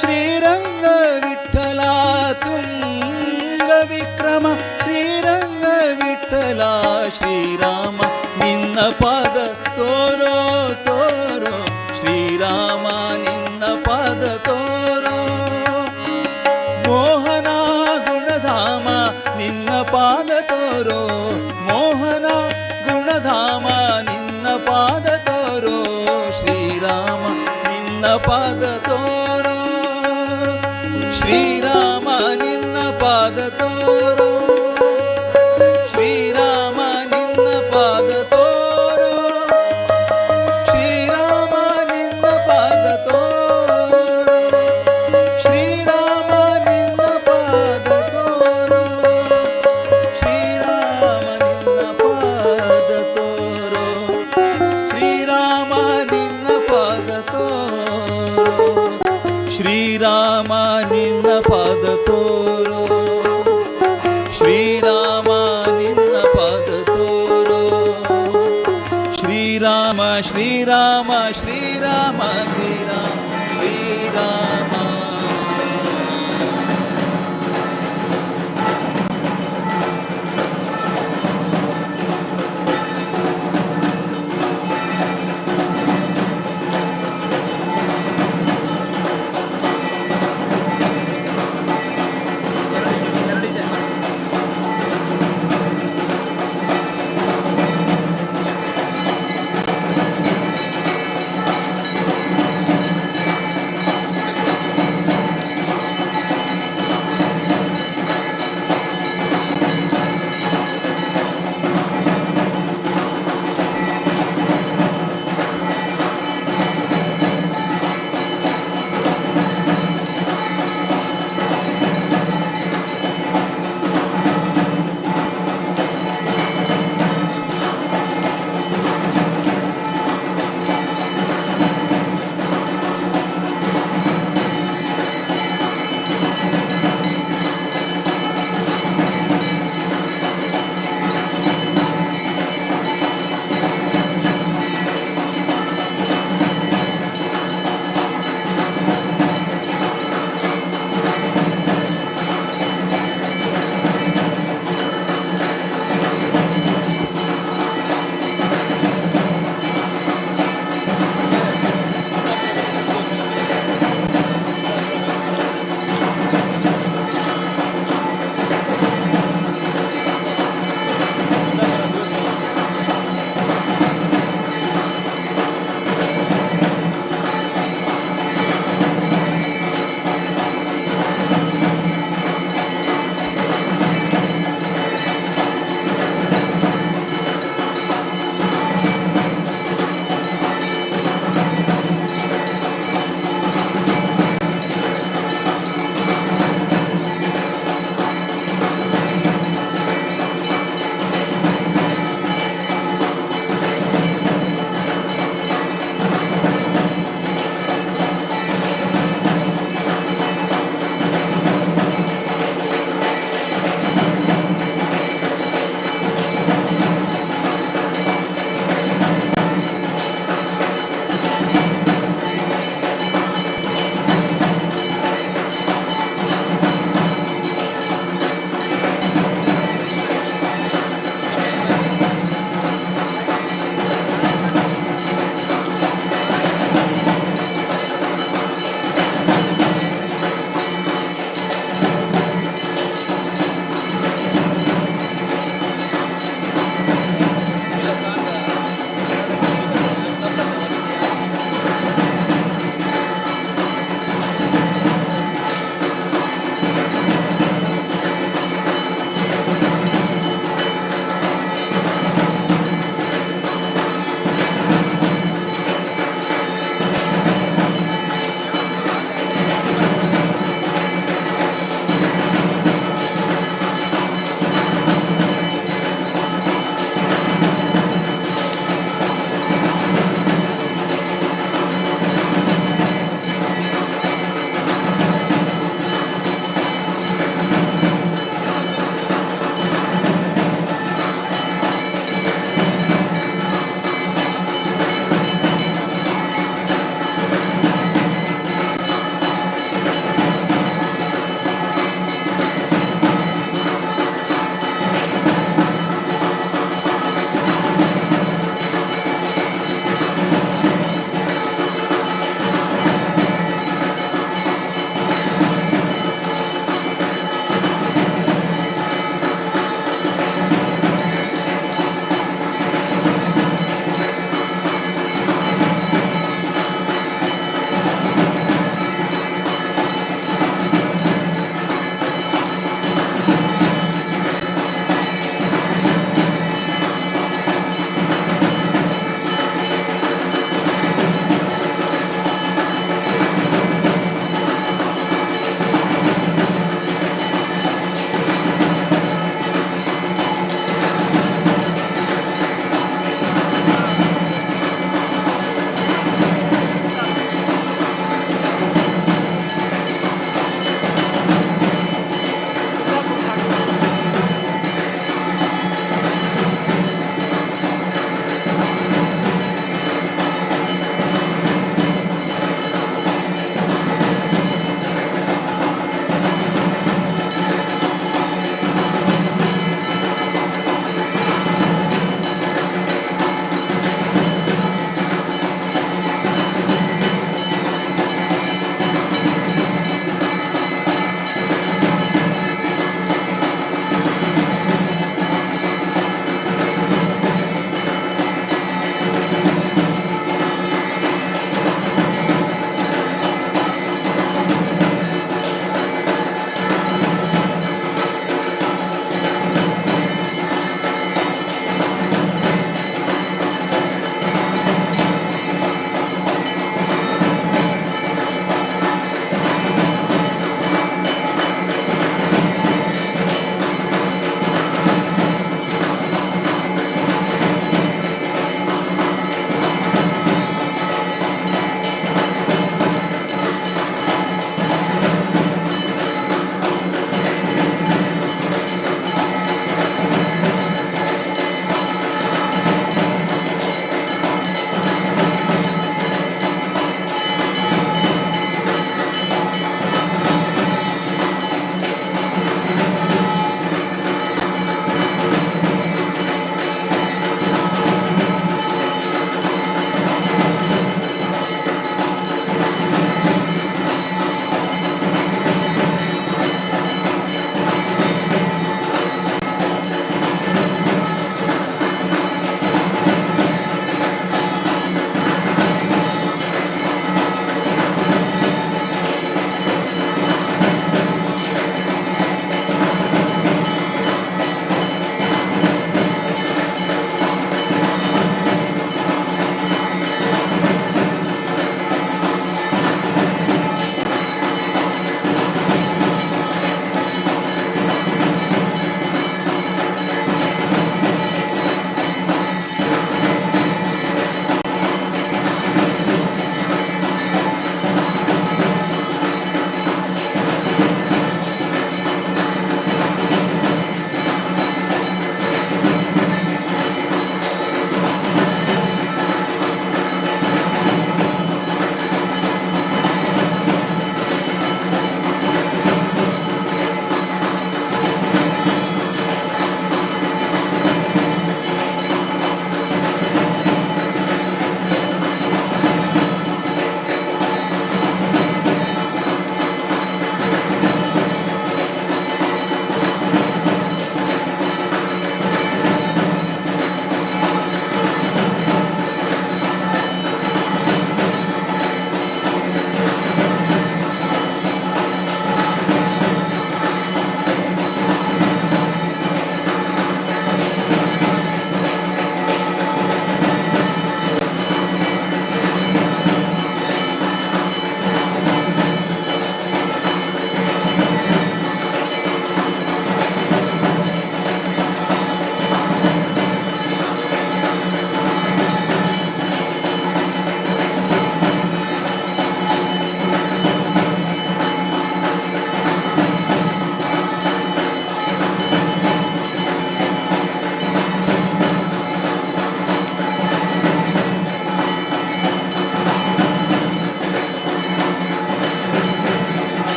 श्रीरंग विठ्ठला तुंग विक्रम श्रीरंग विठ्ठला श्रीराम निन्न पाद तोरो तोरो श्रीराम निन्न पाद तोरो मोहना गुणधाम निन्न पाद तोरो मोहನ ಗುಣಧಾಮ ನಿನ್ನ ಪಾದ ತೋರೋ ಶ್ರೀರಾಮ ನಿನ್ನ ಪಾದ ತೋರೋ ಶ್ರೀರಾಮ ನಿನ್ನ ಪಾದ ತೋರೋ ಶ್ರೀರಾಮ ನಿನ್ನ ಪಾದ ತೋರೋ ಶ್ರೀರಾಮ ನಿನ್ನ ಪಾದ ತೋರೋ ಶ್ರೀರಾಮ ನಿನ್ನ ಪಾದ ತೋರೋ ಶ್ರೀರಾಮ ನಿನ್ನ ಪಾದ ತೋರೋ ಶ್ರೀರಾಮ ನಿನ್ನ ಪಾದ ತೋರೋ ಶ್ರೀರಾಮ ನಿನ್ನ ಪಾದ ತೋರೋ ಶ್ರೀರಾಮ ನಿನ್ನ ಪಾದ ತೋರೋ ಶ್ರೀರಾಮ ಶ್ರೀರಾಮ ಶ್ರೀರಾಮ ಶ್ರೀರಾಮ ಶ್ರೀರಾಮ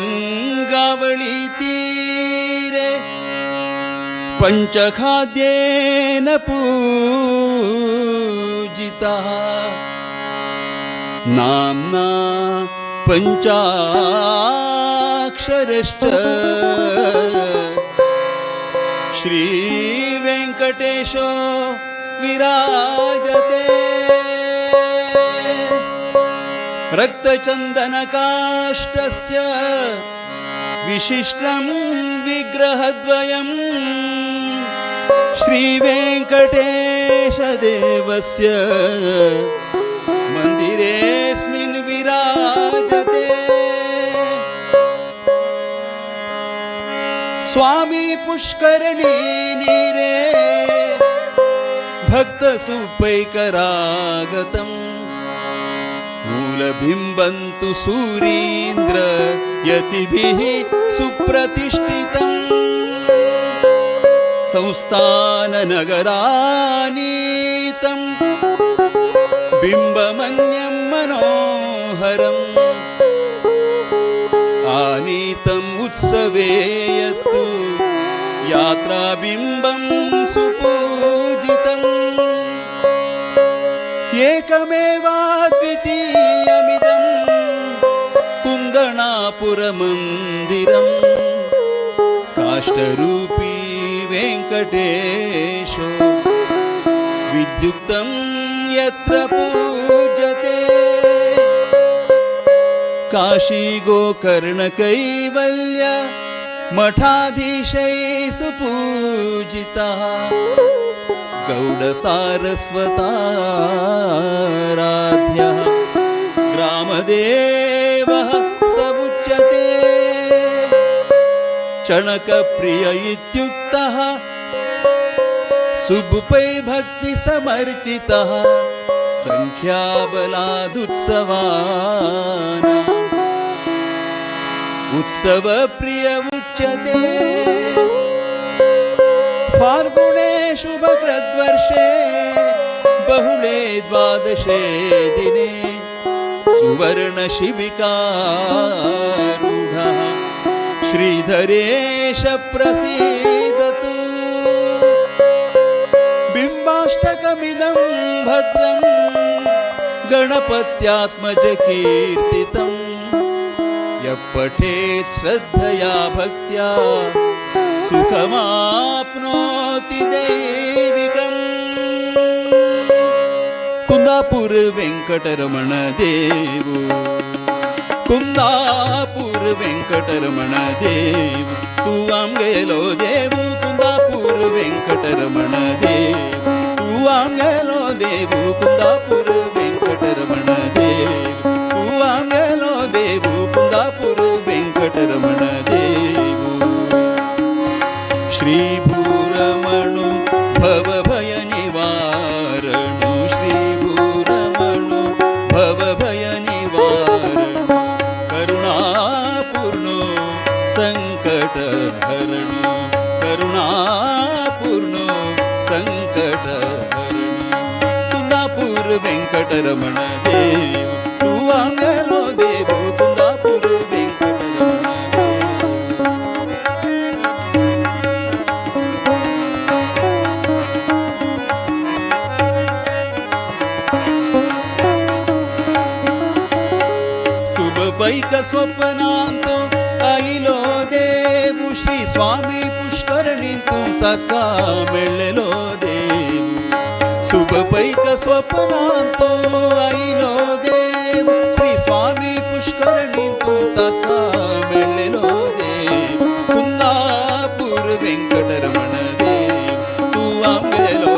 पंचगंगावळी तीरे पंचखाद्येन पूजितः नाम्ना पंचाक्षरश्च श्रीवेङ्कटेशो विराजते रक्तचन्दनकाष्ठस्य विशिष्टं विग्रहद्वयं श्रीवेङ्कटेशदेवस्य मन्दिरेऽस्मिन् विराजते स्वामी पुष्करणी नीरे भक्तसुपैकरागतम् मूलबिम्बन्तु सूरीन्द्र यतिभिः सुप्रतिष्ठितम् संस्थाननगरानीतं बिम्बमन्यं मनोहरम् आनीतम् उत्सवे यत्तु यात्राबिम्बं सुपूजितम् एकमेवाद्वितीयमिदं कुन्दणापुरमन्दिरं काष्ठरूपी वेङ्कटेशो विद्युक्तं यत्र पूज्यते काशी गोकर्णकैवल्य मठाधीशैः सुपूजितः गौडसारस्वताराध्यः ग्रामदेवः स उच्यते चणकप्रिय इत्युक्तः सुबुपैर्भक्तिसमर्पितः संख्याबलादुत्सवानाम् उत्सवप्रिय उच्यते फाल्गुणे शुभकृद्वर्षे बहुले द्वादशे दिने सुवर्णशिबिकारूढः श्रीधरेश प्रसीदतु बिम्बाष्टकमिदं भद्रं गणपत्यात्मजकीर्तितम् यः पठेत् श्रद्धया भक्त्या सुखमाप्नोति दैविकम् कुंदापुर वेंकटरमण देव कुंदापुर वेंकटरमण देव तू आमगेलो देव कुंदापुर वेंकटरमण देव तू आमगेलो देव कुंदापुर वेंकटरमण देव तू आमगेलो देव कुंदापुर वेंकटरमण देव श्री भूरमणु भवभय निवारणु श्री भूरमणु भवभय निवारणु करुणापूर्णो संकटहरणु करुणापूर्णो संकटहरणु कुंदापुर वेंकटरमण देव तू आंगलो देव कुंदापुर वेंकटरमण शुभपैक स्वप्नांतो आईलो देवु श्री स्वामी पुष्करणींतू सका मेळ्ळेलो देवु शुभपैक स्वप्नांतो आईलो देवु श्री स्वामी पुष्करणींतू सका मेळ्ळेलो देवु कुंदापुर वेंकटरमण देव तू आमगेलो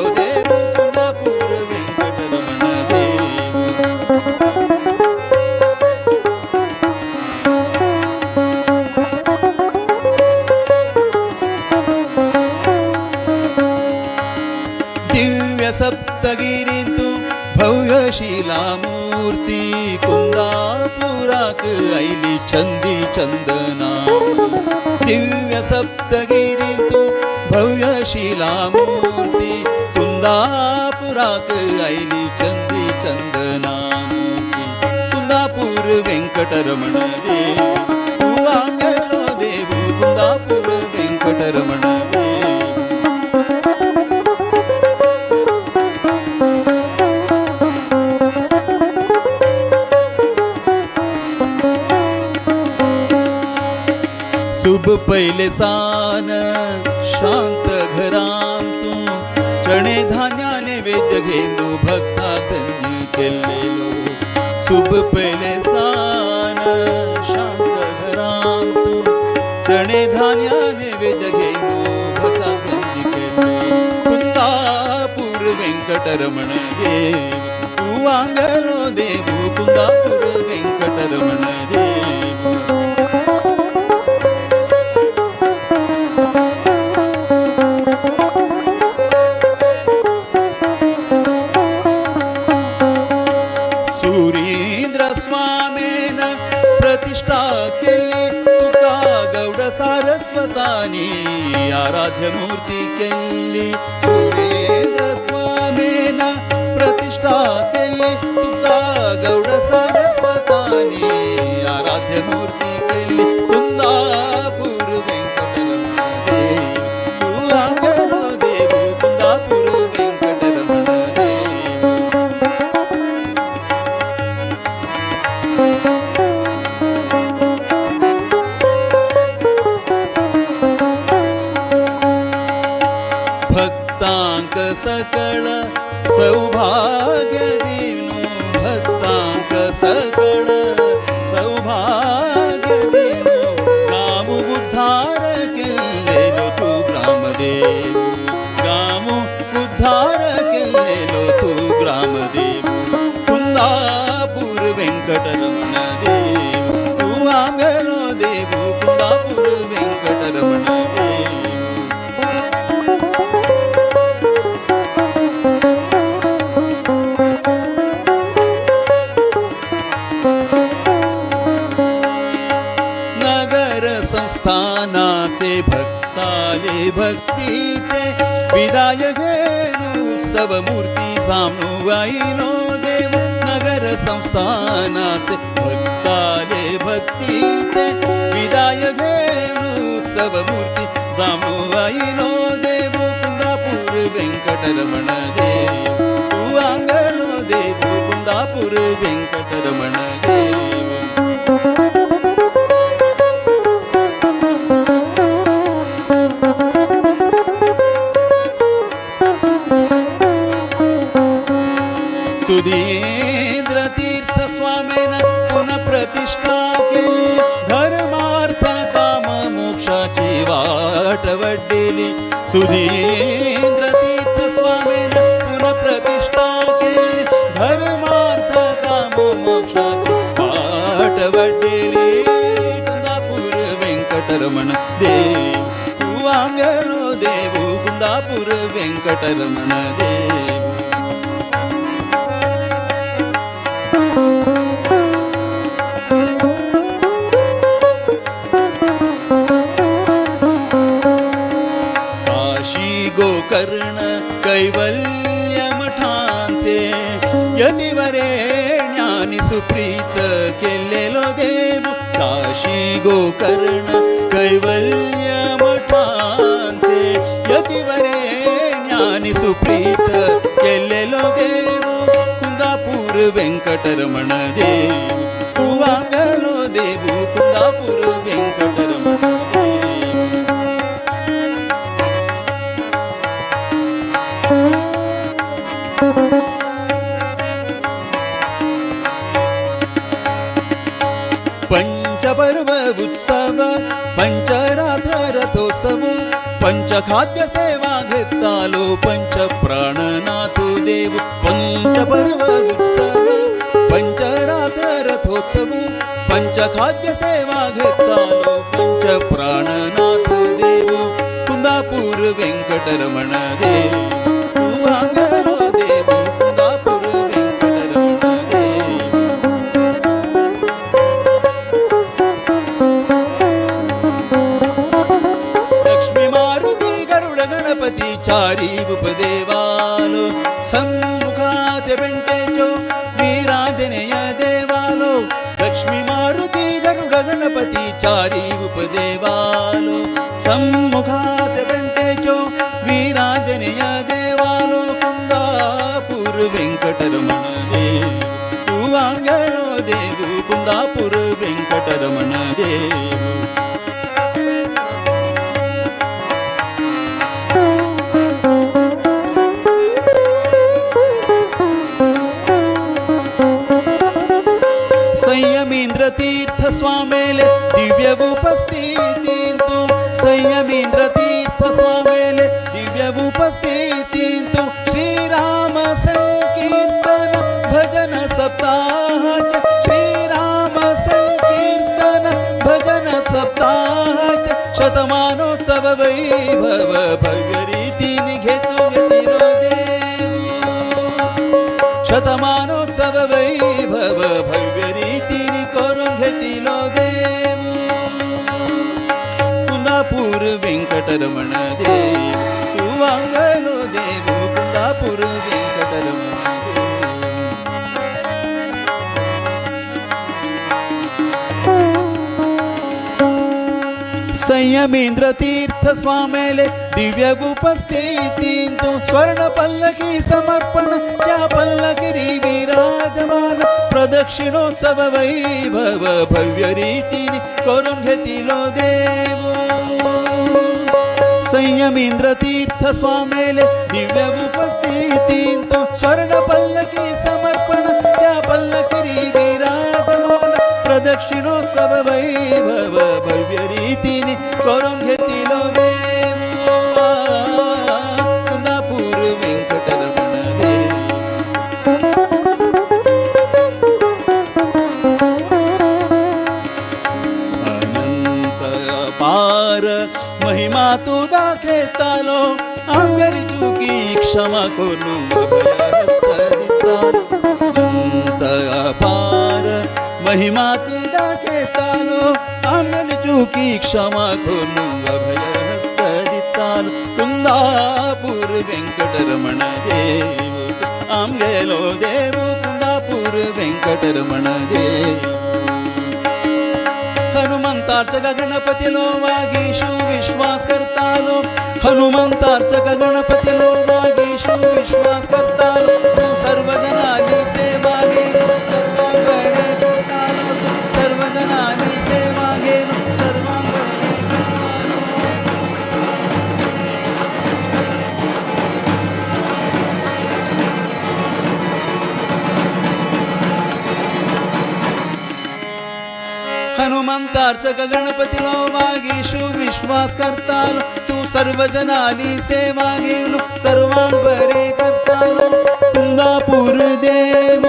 सप्तगिरीतू भव्य शिलामूर्ती कुंदापुराक आईली चंदी चंदना दिव्य सप्तगिरीतू भव्य शिलामूर्ती कुंदापुराक आईली चंदी चंदना कुंदापूर वेंकटरमण देव कुवांगलो देव कुंदापूर वेंकटरमण देव शुभ पहिले सान शांत घरांतू चणे धान्याने वेद घेलो भक्ता धन्य केलेलो शुभ पहिले सान शांत घरांतू चणे धान्याने वेद घेलो भक्ता धन्य केलेलो कुंदापूर वेंकटरमण देव तू वांगलो देव कुंदापूर वेंकटरमण देव प्रतिष्ठा केली तुका गौड सारस्वतानी आराध्य मूर्ती केली सुरेंद्र स्वामीना प्रतिष्ठा केली तुका गौड सारस्वतानी आराध्य मूर्ती केली कुंदापूर वेंकटरमण देव तू आंगलो देव कुंदापूर वेंकटरमण देव भक्तांक सकळ सौभाग्य दिनु भक्तांक सकळ सौभाग्य दिनु गाम उद्धार केलेलो तू ग्रामदेव गाम उद्धार केलेलो तू ग्रामदेव कुंदापूर वेंकटरमण देव तू आंगलो देव कुंदापूर वेंकटरमण देव संस्थानाचे भक्ताले भक्तीचे विदाय घेणू सब मूर्ती सामू आईनो देव नगर संस्थानाचे भक्ताले भक्तीचे विदाय घेणू सब मूर्ती सामू आईनो देव कुंदापूर वेंकटरमण देव तू आंगलो देव कुंदापूर वेंकटरमण देव सुधींद्र तीर्थ स्वामीनं पुनः प्रतिष्ठा केली धर्मार्थ काम मोक्षाची वाट वडलेली सुधींद्र तीर्थ स्वामीनं पुनः प्रतिष्ठा केली धर्मार्थ काम मोक्षाची वाट वडलेली कुंदापूर वेंकटरमण देव तू आंगलो देव कुंदापूर वेंकटरमण देव गोकर्ण कैवल्य मठांचे यतिवरे ज्ञानी सुप्रीत केलेलो देव काशी गोकर्ण कैवल्य मठांचे यतिवरे ज्ञानी सुप्रीत केलेलो देव कुंदापूर वेंकटरमण देव तू आंगलो देव कुंदापूर वेंकटरमण पंचपर्व उत्सव पंचरात्र रथोत्सव पंचखाद्य सेवा घेतालो पंच प्राणनाथो देव पंचपर्व उत्सव पंचरात्र रथोत्सव पंचखाद्य सेवा घेतालो पंच प्राणनाथो देव कुंदापूर वेंकटरमण देव तू आंगलो चारी उपदेवालो सम्मुखाचे बेंटेचो वीरांजनेय देवालो लक्ष्मी मारुती गरुड गणपती चारी उपदेवालो सम्मुखाचे बेंटेचो वीरांजनेय देवालो कुंदापूर वेंकटरमण देव तू वांगलो देवु कुंदापूर वेंकटरमण देव संयमेंद्र तीर्थ स्वामेले दिव्य उपस्थिती तू संयमेंद्र तीर्थ स्वामेले दिव्य उपस्थिती तू श्रीराम संकीर्तन भजन सप्ताहाच श्रीराम संकीर्तन भजन सप्ताहाच शतमानोत्सव वैभव भव्य रीतीने घेतिलो देव शतमानोत्सव वैभव भव्य रीतीने करून घेतिलो देव कुंदापूर वेंकटरमण देव तू वांगलो देव कुंदापूर वेंकटरमण संयमेंद्र तीर्थ स्वामेले दिव्य उपस्थिती तू स्वर्ण पल्लकी समर्पण त्या पल्लकिरी विराजमान प्रदक्षिणोत्सव वैभव भव्य रीतीने करून घेतिलो देव संयमेंद्र तीर्थ स्वामेले दिव्य उपस्थिती तू स्वर्ण पल्लकी समर्पण त्या पल्लकिरी विराजमान प्रदक्षिणोत्सव वैभव भव्य रीतीने करून घेतिलो देव कुंदापूर वेंकटरमण देव अनंत पार महिमा तू दाखवतालो आमगेली चुकी क्षमा करून अनंत पार महिमा तू दाखवतालो आमगेली चुकी क्षमा करून अभय हस्त दितालो कुंदापूर वेंकटरमण देव आमगेलो देव कुंदापूर वेंकटरमण देव हनुमंतार्चक गणपतीलो वागीशु विश्वास करतालो हनुमंतार्चक गणपतीलो वागीशु विश्वास करतालो तू सर्वजनानी सेवा घेलो सर्वजनानी सेवा घेलो हनुमंतार्चक गणपतीलो वागीशु विश्वास करतालो तू सर्वजनानी सेवा घेलो सर्वांग बरे करतालो कुंदापूर देव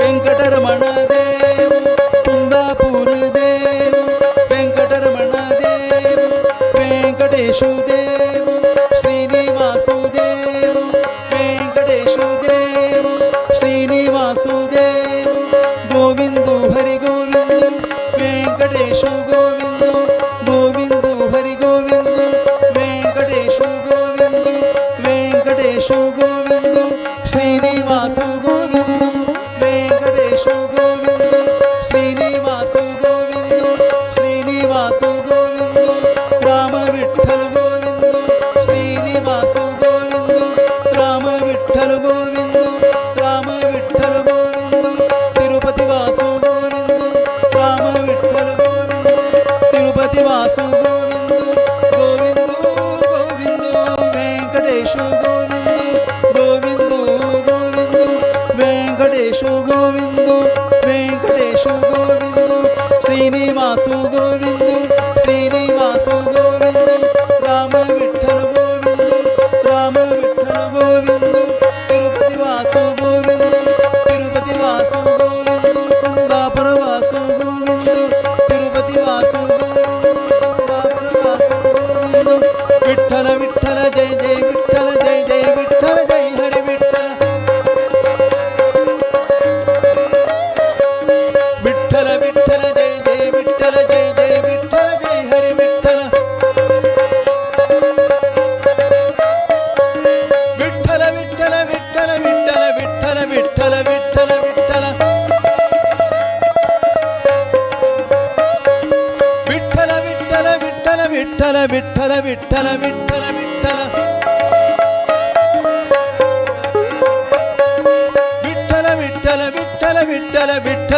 वेंकटरमण देव कुंदापूर देव वेंकटरमण देव वेंकटेशु देव श्रीनिवासुदेव वेंकटेशुदेव श्रीनिवासुदेव गोविंदु हरि गोविंदु वेंकटेशु गोविंदु गोविंदु हरि गोविंदु वेंकटेशु गोविंदु वेंकटेशु गोविंदु श्रीनिवासु गोविंदु वेंकटेशु गोविंदु श्रीनिवासु गोविंदु श्रीनिवासु गोविंदु राम विठ्ठल गोविंदु श्रीनिवासु गोविंदु राम विठ्ठल गोविंदु राम विठ्ठल गोविंदु तिरुपति वासु गोविंदु राम विठ्ठल गोविंदु तिरुपति वासु गोविंदु गोविंदु गोविंदु वेंकटेशु गोविंदु गोविंदु गोविंदु वेंकटेशु गोविंदु वेंकटेशु गोविंदु श्रीनिवासु गोविंदु श्रीनिवासु गोविंदु राम विठ्ठल गोविंदु राम विठ्ठल गोविंदु तिरुपति वासु गोविंदु तिरुपति वासु गोविंदु कुंदापुर वासु गोविंदु तिरुपति वासु गोविंदु कुंदापुर वासु गोविंदु विठ्ठल विठ्ठल जय जय विठ्ठल जय जय विठ्ठल जय हरि विठ्ठल विठ्ठल विठ्ठल जय जय विठ्ठल जय जय विठ्ठल जय हरि विठ्ठल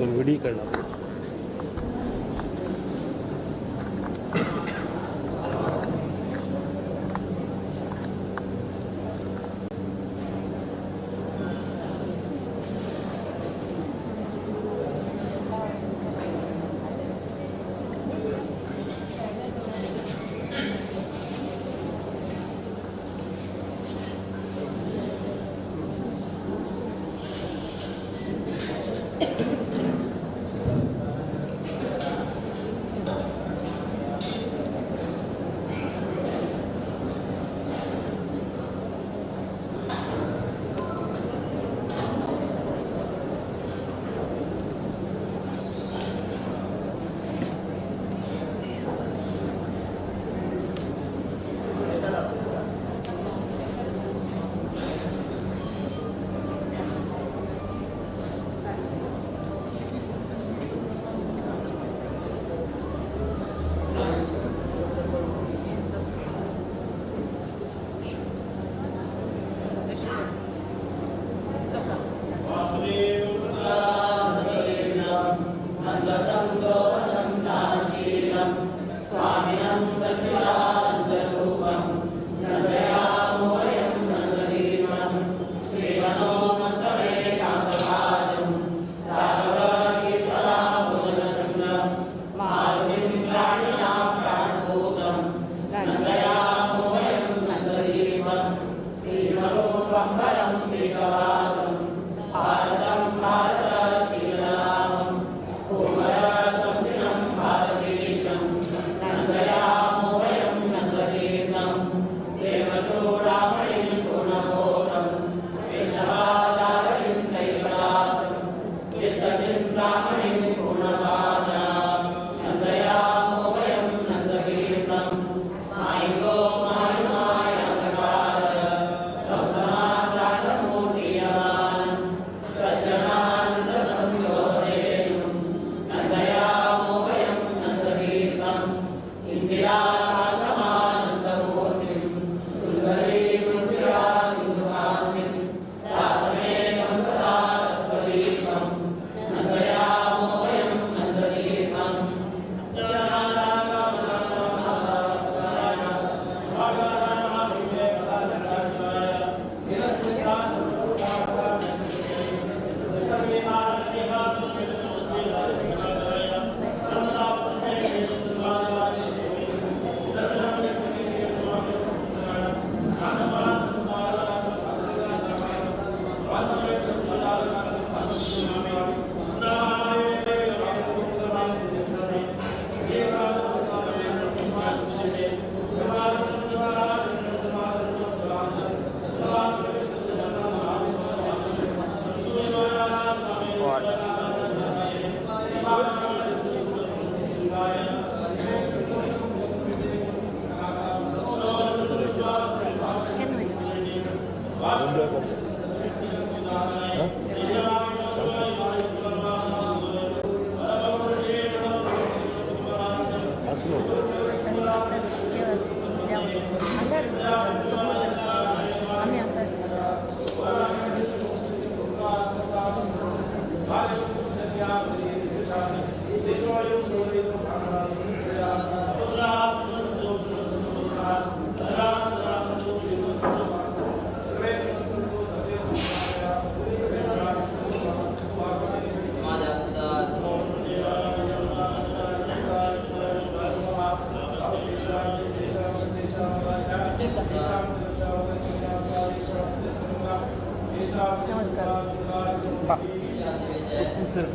व्हिडिओ काढला सर